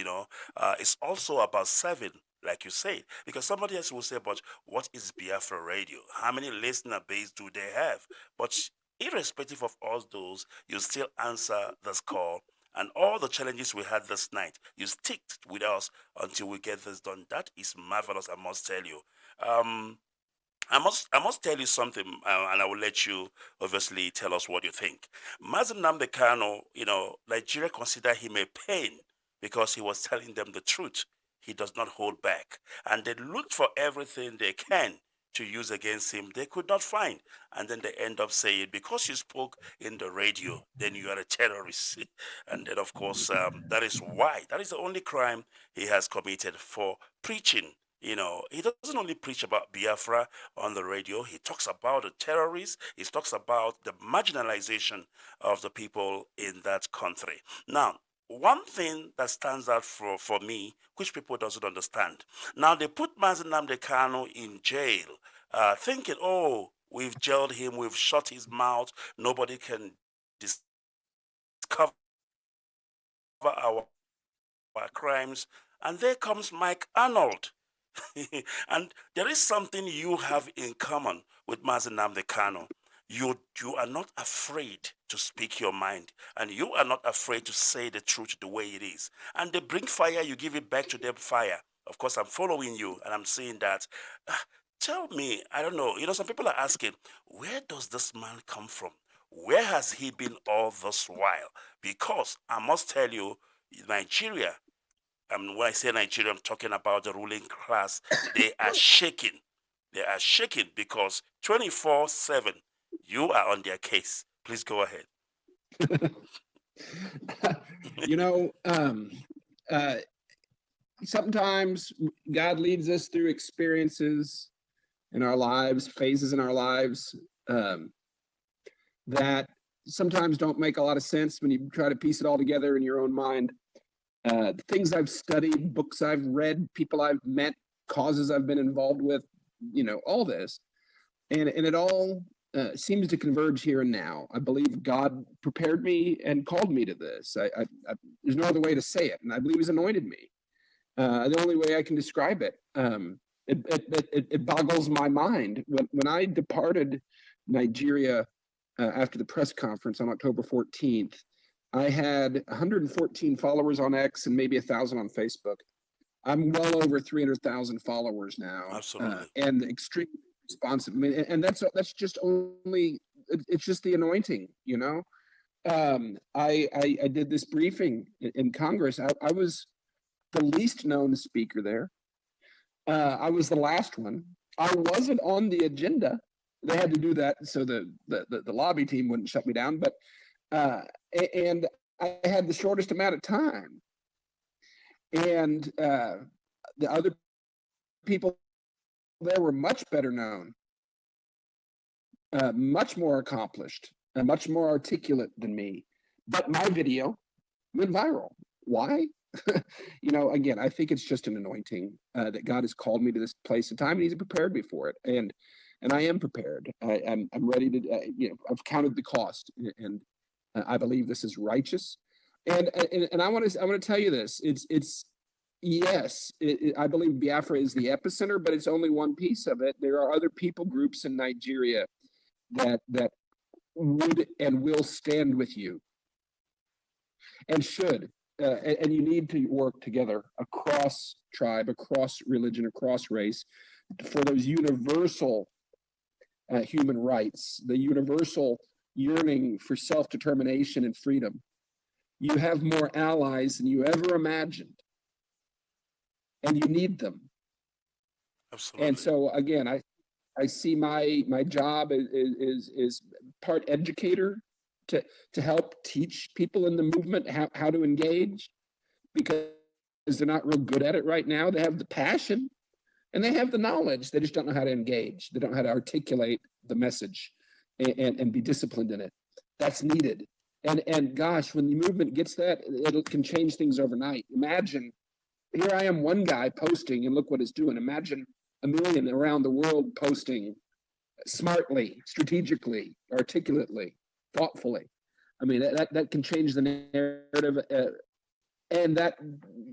it's also about serving, like you said, because somebody else will say, but what is Biafra Radio? How many listener base do they have? But irrespective of all those, you still answer this call. And all the challenges we had this night, you stick with us until we get this done. That is marvelous, I must tell you. I must tell you something, and I will let you obviously tell us what you think. Mazi Nnamdi Kanu, Nigeria consider him a pain because he was telling them the truth. He does not hold back. And they look for everything they can to use against him, they could not find. And then they end up saying, because you spoke in the radio, then you are a terrorist. And then, of course, that is why, that is the only crime he has committed for preaching. You know, he doesn't only preach about Biafra on the radio, he talks about the terrorists, he talks about the marginalization of the people in that country. Now, one thing that stands out for me, which people doesn't understand. Now, they put Mazi Nnamdi Kanu in jail, thinking, oh, we've jailed him, we've shut his mouth, nobody can discover our crimes. And there comes Mike Arnold. And there is something you have in common with Mazi Nnamdi Kanu. You are not afraid to speak your mind, and you are not afraid to say the truth the way it is. And they bring fire, you give it back to them fire. Of course, I'm following you, and I'm saying that. Tell me, I don't know, some people are asking, where does this man come from? Where has he been all this while? Because I must tell you, Nigeria, when I say Nigeria, I'm talking about the ruling class. They are shaking. They are shaking because 24/7, you are on their case. Please go ahead. Sometimes God leads us through experiences in our lives, phases in our lives, that sometimes don't make a lot of sense when you try to piece it all together in your own mind. The things I've studied, books I've read, people I've met, causes I've been involved with, all this. And it all seems to converge here and now. I believe God prepared me and called me to this. There's no other way to say it. And I believe he's anointed me. The only way I can describe it. It boggles my mind. When I departed Nigeria after the press conference on October 14th, I had 114 followers on X and maybe 1,000 on Facebook. I'm well over 300,000 followers now. Absolutely. And extremely responsive. I mean, and that's just only, it's just the anointing, I did this briefing in Congress. I was the least known speaker there. I was the last one. I wasn't on the agenda. They had to do that so the lobby team wouldn't shut me down. But and I had the shortest amount of time. And the other people there were much better known, much more accomplished, and much more articulate than me. But my video went viral. Why? Again, I think it's just an anointing that God has called me to this place and time, and he's prepared me for it. And I am prepared. I'm ready to, I've counted the cost, and I believe this is righteous. And I want to tell you this. Yes, I believe Biafra is the epicenter, but it's only one piece of it. There are other people groups in Nigeria that would and will stand with you, and should. And you need to work together across tribe, across religion, across race, for those universal human rights, the universal yearning for self-determination and freedom. You have more allies than you ever imagined, and you need them. Absolutely. And so again, I see my job is part educator to help teach people in the movement how to engage, because they're not real good at it right now. They have the passion and they have the knowledge. They just don't know how to engage. They don't know how to articulate the message and be disciplined in it. That's needed. And gosh, when the movement gets that, it can change things overnight. Imagine, here I am, one guy posting, and look what it's doing. Imagine a million around the world posting smartly, strategically, articulately, thoughtfully. I mean, that can change the narrative, and that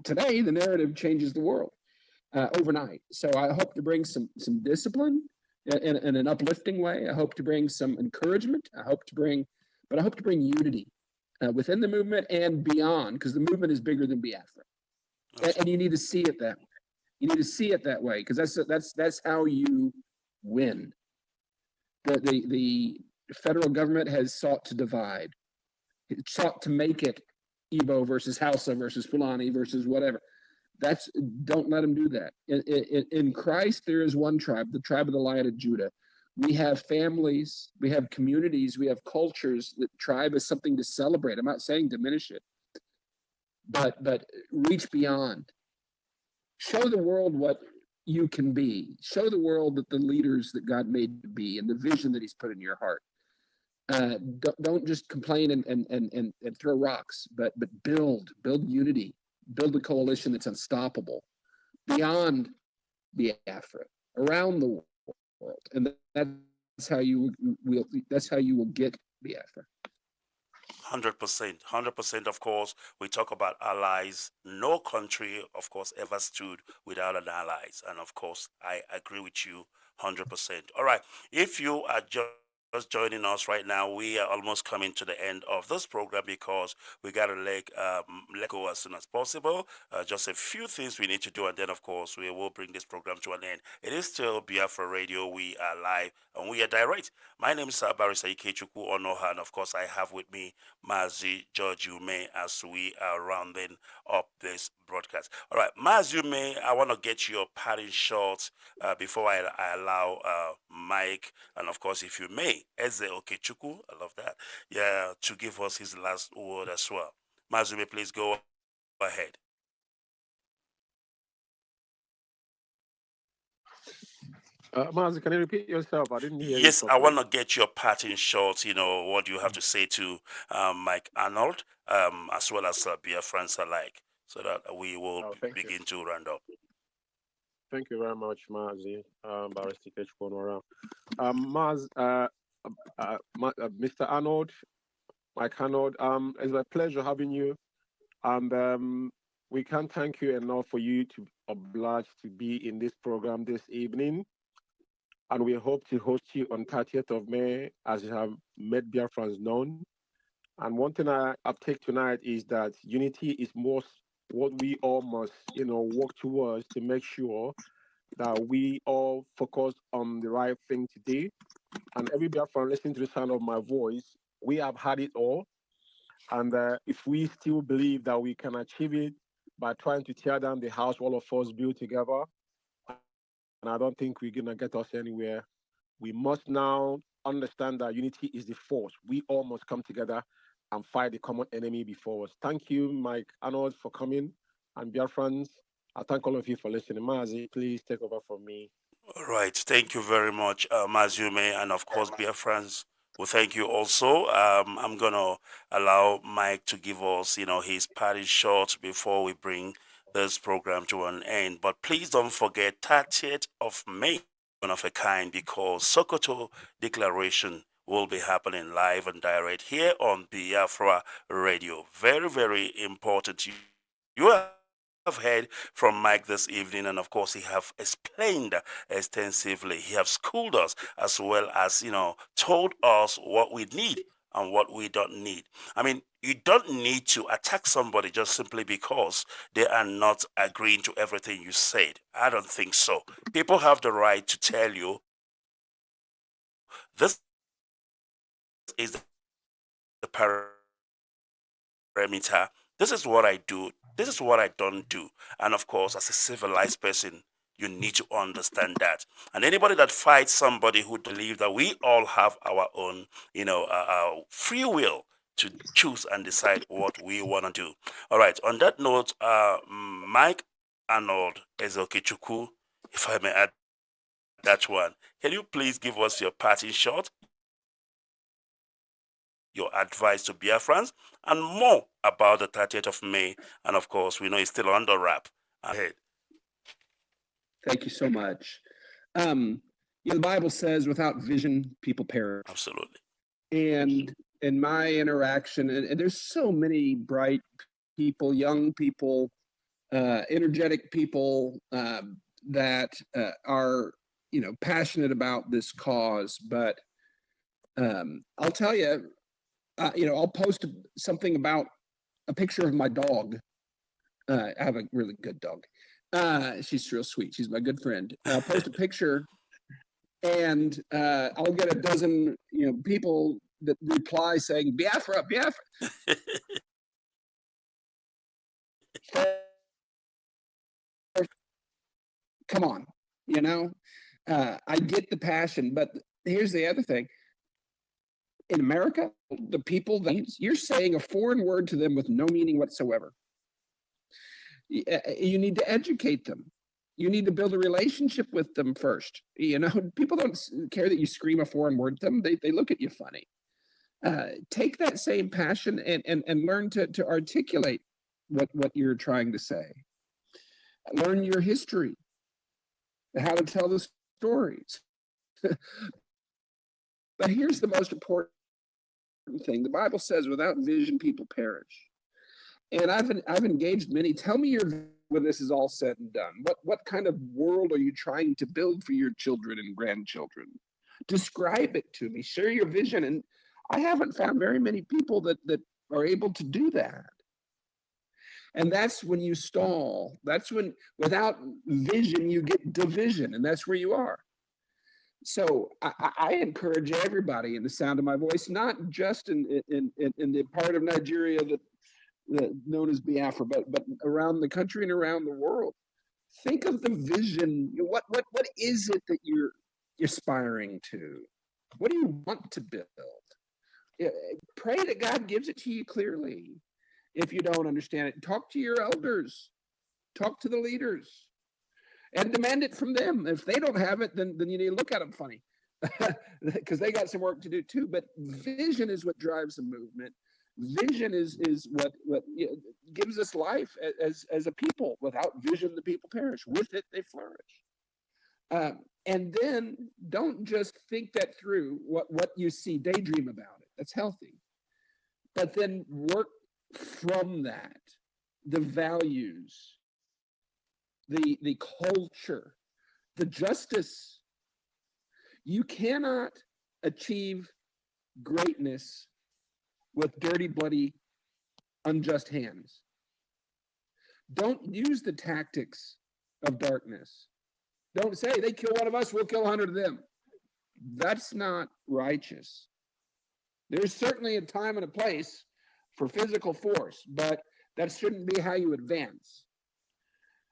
today the narrative changes the world overnight. So I hope to bring some discipline in an uplifting way. I hope to bring some encouragement. I hope to bring unity within the movement and beyond, because the movement is bigger than Biafra, and you need to see it that way. You need to see it that way, because that's how you win. The federal government has sought to divide. It sought to make it Igbo versus Hausa versus Fulani versus whatever. Don't let them do that. In Christ, there is one tribe, the tribe of the Lion of Judah. We have families, we have communities, we have cultures. The tribe is something to celebrate. I'm not saying diminish it, but reach beyond. Show the world what you can be. Show the world that the leaders that God made you to be and the vision that He's put in your heart. Don't just complain and throw rocks, but build unity, build a coalition that's unstoppable beyond Biafra, around the world, and that's how you will get Biafra. 100%. Of course, we talk about allies. No country, of course, ever stood without an allies, and of course, I agree with you 100%. All right, if you are just joining us right now, we are almost coming to the end of this program because we got to let go as soon as possible. Just a few things we need to do, and then, of course, we will bring this program to an end. It is still Biafra Radio. We are live and we are direct. My name is Barrister Iyke Onuorah, and of course, I have with me Mazi George Ume as we are rounding up this broadcast. All right, Mazi Ume, I want to get your parting shots before I allow Mike, and of course, if you may, Eze Okechukwu, I love that, yeah, to give us his last word as well. Mazi Ume, please go ahead. Mazi, can you repeat yourself? I didn't hear you. Yes, I want to get your parting shots, what you have to say to Mike Arnold, as well as Biafrans alike, so that we will begin to round up. Thank you very much, Mazi, Barrister Iyke Onuorah. Mr. Arnold, Mike Arnold, it's a pleasure having you, and we can't thank you enough for you to oblige to be in this program this evening. And we hope to host you on 30th of May as you have made Biafrans known. And one thing I take tonight is that unity is most what we all must, work towards to make sure that we all focus on the right thing to do. And every Biafran listening to the sound of my voice, we have had it all. And if we still believe that we can achieve it by trying to tear down the house all of us built together, and I don't think we're going to get us anywhere. We must now understand that unity is the force. We all must come together and fight the common enemy before us. Thank you, Mike Arnold, for coming. And Biafrans, I thank all of you for listening. Mazi, please take over from me. All right. Thank you very much, Mazi Ume. And of course, Biafrans, well, thank you also. I'm going to allow Mike to give us, his parting shot before we bring this program to an end. But please don't forget 30th of May, one of a kind, because Sokoto Declaration will be happening live and direct here on Biafra Radio. Very, very important. You have heard from Mike this evening, and of course he have explained extensively. He have schooled us as well as, told us what we need and what we don't need. I mean, you don't need to attack somebody just simply because they are not agreeing to everything you said. I don't think so. People have the right to tell you, this is the parameter. This is what I do. This is what I don't do. And of course, as a civilized person, you need to understand that. And anybody that fights somebody who believes that we all have our own, free will to choose and decide what we want to do. All right. On that note, Mike Arnold Okechukwu, if I may add that one, can you please give us your parting shot, your advice to Biafrans, and more about the 30th of May? And of course, we know it's still under wrap. Ahead. Thank you so much. The Bible says, without vision, people perish. Absolutely. And in my interaction, and there's so many bright people, young people, energetic people that are, passionate about this cause. But I'll tell you, I'll post something about a picture of my dog. I have a really good dog. She's real sweet. She's my good friend. I'll post a picture, and I'll get a dozen, people that reply saying, "Biafra, Biafra." Come on, you know, I get the passion, but here's the other thing. In America, the people that you're saying a foreign word to them with no meaning whatsoever. You need to educate them. You need to build a relationship with them first. You know, people don't care that you scream a foreign word to them. They look at you funny. Take that same passion and learn to articulate what you're trying to say. Learn your history, how to tell the stories. But here's the most important thing. The Bible says, without vision, people perish. And I've engaged many. Tell me when this is all said and done. What kind of world are you trying to build for your children and grandchildren? Describe it to me. Share your vision. And I haven't found very many people that are able to do that. And that's when you stall. That's when, without vision, you get division, and that's where you are. So I encourage everybody in the sound of my voice, not just in the part of Nigeria that known as Biafra, but around the country and around the world. Think of the vision. What is it that you're aspiring to? What do you want to build? Pray that God gives it to you clearly. If you don't understand it, talk to your elders, talk to the leaders, and demand it from them. If they don't have it, then you need to look at them funny, because they got some work to do too. But vision is what drives the movement. Vision is what gives us life as a people. Without vision, the people perish. With it, they flourish. And then don't just think that through what you see, daydream about it. That's healthy. But then work from that, the values, the culture, the justice. You cannot achieve greatness with dirty, bloody, unjust hands. Don't use the tactics of darkness. Don't say, they kill one of us, we'll kill 100 of them. That's not righteous. There's certainly a time and a place for physical force, but that shouldn't be how you advance.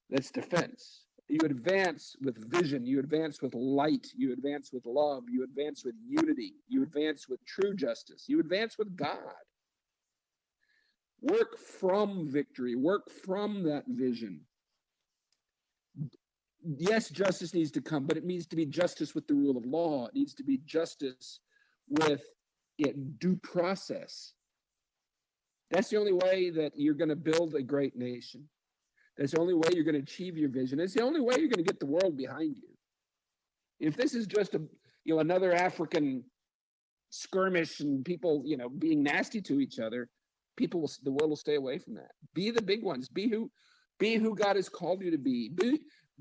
That's defense. You advance with vision, you advance with light, you advance with love, you advance with unity, you advance with true justice, you advance with God. Work from victory, work from that vision. Yes, justice needs to come, but it needs to be justice with the rule of law. It needs to be justice with due process. That's the only way that you're going to build a great nation. That's the only way you're going to achieve your vision. It's the only way you're going to get the world behind you. If this is just another African skirmish and people being nasty to each other, the world will stay away from that. Be the big ones. Be who God has called you to be.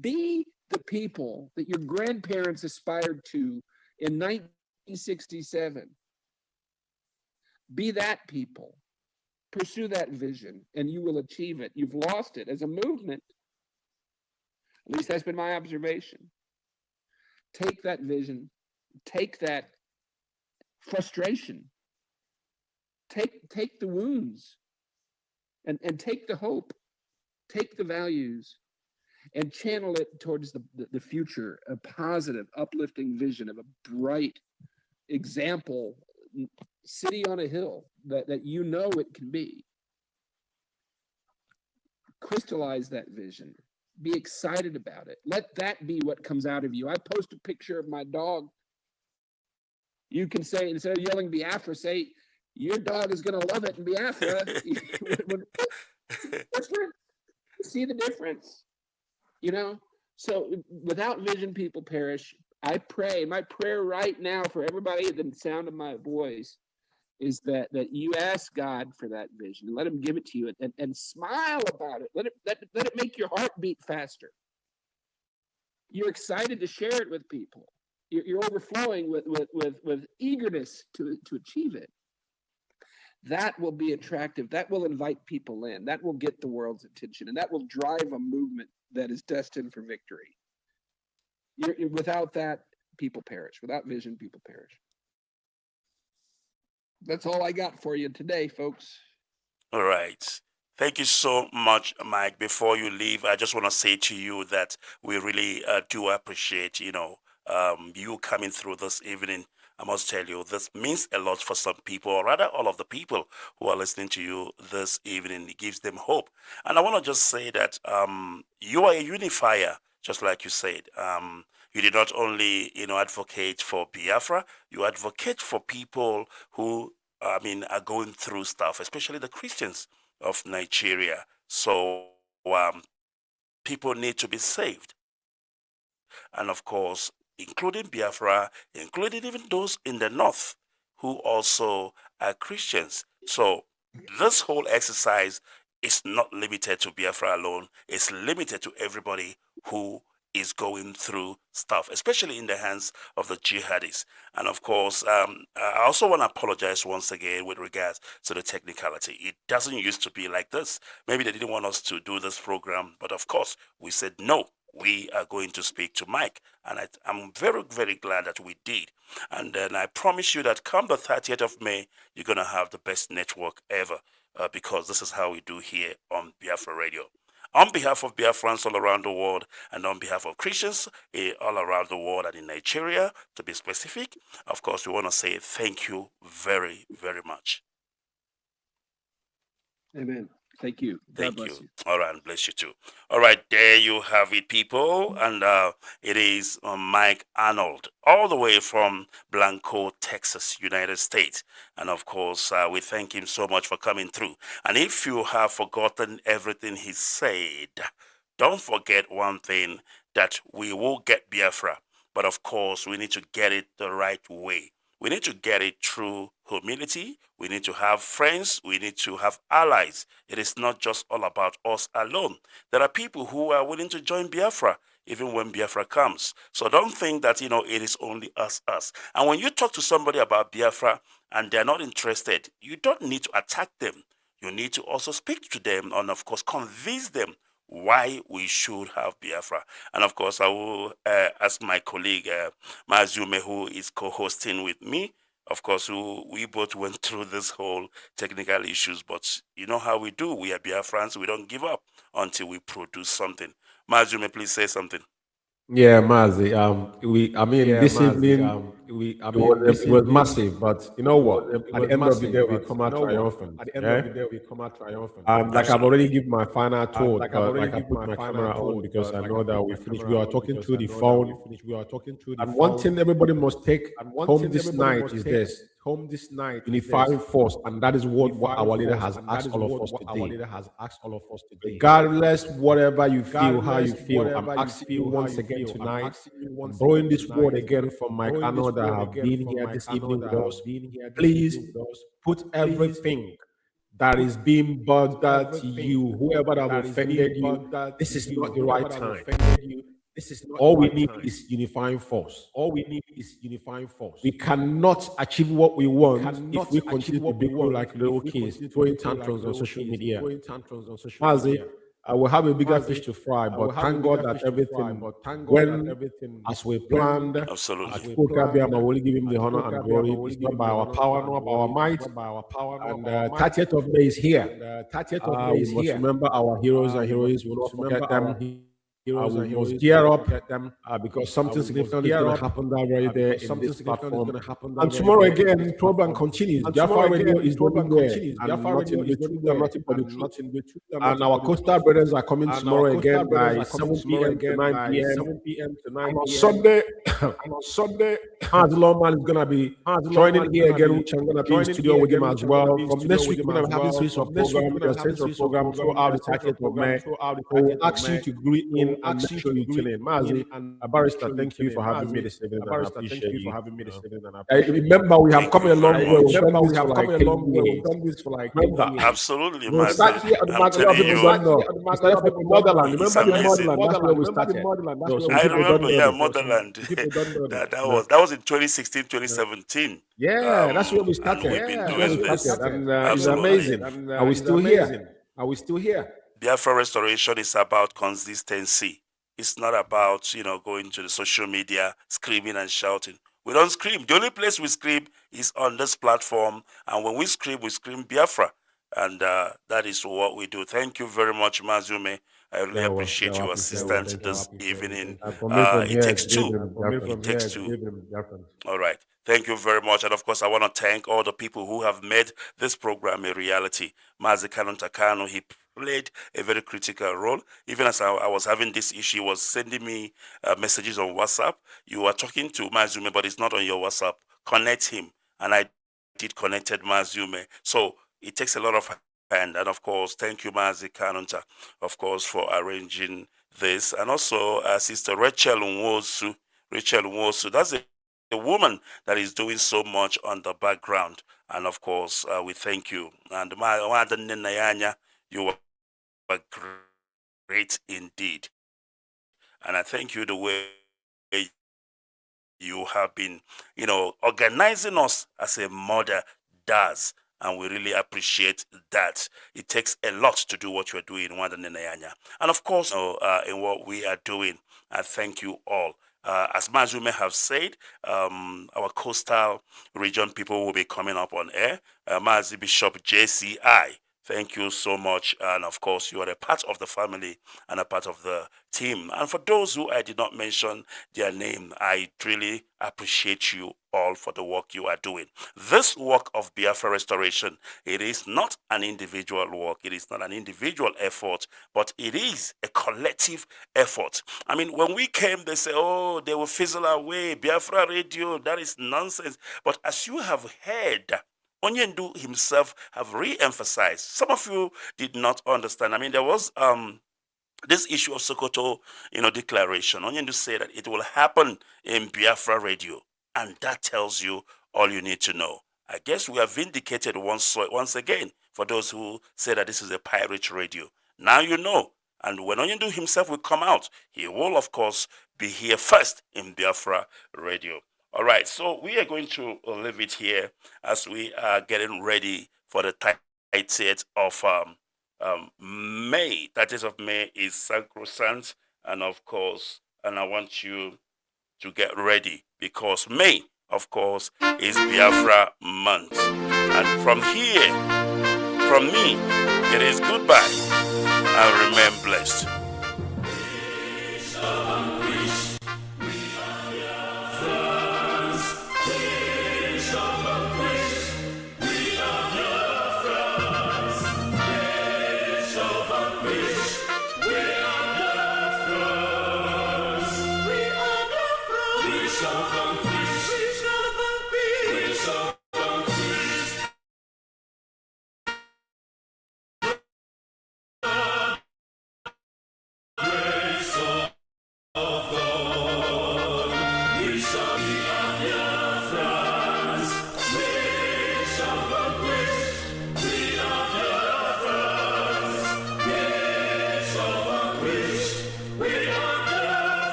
Be the people that your grandparents aspired to in 1967. Be that people. Pursue that vision, and you will achieve it. You've lost it as a movement. At least that's been my observation. Take that vision. Take that frustration. Take the wounds, and take the hope. Take the values, and channel it towards the future, a positive, uplifting vision of a bright example city on a hill that it can be. Crystallize that vision. Be excited about it. Let that be what comes out of you. I post a picture of my dog. You can say, instead of yelling Biafra, say, your dog is going to love it in Biafra. See the difference? So without vision, people perish. I pray, my prayer right now for everybody at the sound of my voice is that you ask God for that vision and let him give it to you, and smile about it. Let it make your heart beat faster. You're excited to share it with people. You're overflowing with eagerness to achieve it. That will be attractive. That will invite people in. That will get the world's attention, and that will drive a movement that is destined for victory. Without that, people perish. Without vision, people perish. That's all I got for you today, folks. All right. Thank you so much, Mike. Before you leave, I just want to say to you that we really do appreciate, you coming through this evening. I must tell you, this means a lot for some people, or rather, all of the people who are listening to you this evening. It gives them hope. And I want to just say that you are a unifier, just like you said. You did not only, advocate for Biafra, you advocate for people who, are going through stuff, especially the Christians of Nigeria. So people need to be saved. And of course, including Biafra, including even those in the north who also are Christians. So this whole exercise is not limited to Biafra alone, it's limited to everybody who is going through stuff, especially in the hands of the jihadis. And of course, I also want to apologize once again with regards to the technicality. It doesn't used to be like this. Maybe they didn't want us to do this program, but of course, we said no. We are going to speak to Mike, and I'm very, very glad that we did. And then I promise you that come the 30th of May, you're going to have the best network ever, because this is how we do here on Biafra Radio. On behalf of Biafrans all around the world, and on behalf of Christians all around the world and in Nigeria, to be specific, of course, we want to say thank you very, very much. Amen. Thank you. Thank you. All right, and bless you too. All right, there you have it, people. And it is Mike Arnold, all the way from Blanco, Texas, United States. And of course, we thank him so much for coming through. And if you have forgotten everything he said, don't forget one thing, that we will get Biafra. But of course, we need to get it the right way. We need to get it through humility. We need to have friends. We need to have allies. It is not just all about us alone. There are people who are willing to join Biafra even when Biafra comes. So don't think that, it is only us. And when you talk to somebody about Biafra and they're not interested, you don't need to attack them. You need to also speak to them and, of course, convince them why we should have Biafra. And of course, I will ask my colleague Mazume, who is co-hosting with me. Of course, we both went through this whole technical issues, but you know how we do. We are Biafrans. We don't give up until we produce something. Mazume, please say something. Yeah, Mazi. This evening, it was massive, but you know what? At the end of the day, we come out triumphant. And like I've already given my final thought, but like I put my camera on because I know that we finished. We are talking through the phone. And one thing everybody must take home this night is this: unifying force, and that is what our leader has asked all of us today. Regardless, whatever you feel, how you feel, I'm asking you once again tonight. I'm borrowing this word again from Mike Arnold that have been here this evening with us. Please put everything that is being bothered to you, whoever that have offended you, this is not the right time. All we need is unifying force. We cannot achieve what we want if we continue to be like little kids, throwing tantrums on social media. Mazi, I will have a bigger fish to fry, but thank God that everything went as we planned. Absolutely. As I will give him the honor and glory. It's not by our power, nor by our might. And 30th of May is here. We must remember our heroes and heroines. We will not forget them. We must gear up because something significant is going to happen that very day in this platform. And tomorrow again, the program continues. Biafra Radio is running there, and nothing but the truth. And our coastal brothers are coming tomorrow again by 7 p.m. to 9 p.m. And on Sunday, Hans Lawman is going to be joining here again, which I'm going to be in studio with him as well. From next week, we're going to have this series of program throughout the 30th of May. We will ask you to greet in and make sure you tune in. Mazi, a barrister, thank you for having me this evening. I appreciate you. Remember, we have come a long way. We've done this for like Absolutely, we started here at the motherland. Remember the motherland? That's where we started. I remember, motherland. that was in 2016, 2017. Yeah, that's where we started. We've been doing this. And it's amazing. Are we still here? Biafra restoration is about consistency. It's not about, going to the social media, screaming and shouting. We don't scream. The only place we scream is on this platform. And when we scream Biafra. And that is what we do. Thank you very much, Mazume. I really appreciate your assistance this evening. It takes two. It takes two. All right. Thank you very much. And of course, I want to thank all the people who have made this program a reality. Mazi Kanun Takano, he played a very critical role. Even as I was having this issue, he was sending me messages on WhatsApp. You are talking to Mazume, but it's not on your WhatsApp. Connect him. And I did connected Mazume. So it takes a lot of hand. And of course, thank you, Mazi Kanunta, of course, for arranging this. And also, Sister Rachel Nwosu. Rachel Nwosu, that's a woman that is doing so much on the background. And of course, we thank you. And you were great indeed. And I thank you the way you have been, organizing us as a mother does. And we really appreciate that. It takes a lot to do what you're doing, and of course, in what we are doing. I thank you all. As Mazume have said, our coastal region people will be coming up on air. Mazi Bishop JCI, thank you so much. And of course, you are a part of the family and a part of the team. And for those who I did not mention their name, I really appreciate you all for the work you are doing. This work of Biafra restoration, it is not an individual work. It is not an individual effort, but it is a collective effort. I mean, when we came, they say, oh, they will fizzle away. Biafra radio, that is nonsense. But as you have heard, Onyendu himself have re-emphasized. Some of you did not understand. I mean, there was this issue of Sokoto, declaration. Onyendu said that it will happen in Biafra radio, and that tells you all you need to know. I guess we are vindicated once again for those who say that this is a pirate radio. Now you know. And when Onyendu himself will come out, he will, of course, be here first in Biafra radio. All right, so we are going to leave it here as we are getting ready for the 30th of May. 30th of May is sacrosanct, and of course, and I want you to get ready because May, of course, is Biafra month. And from here, from me, it is goodbye and remain blessed.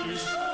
Restore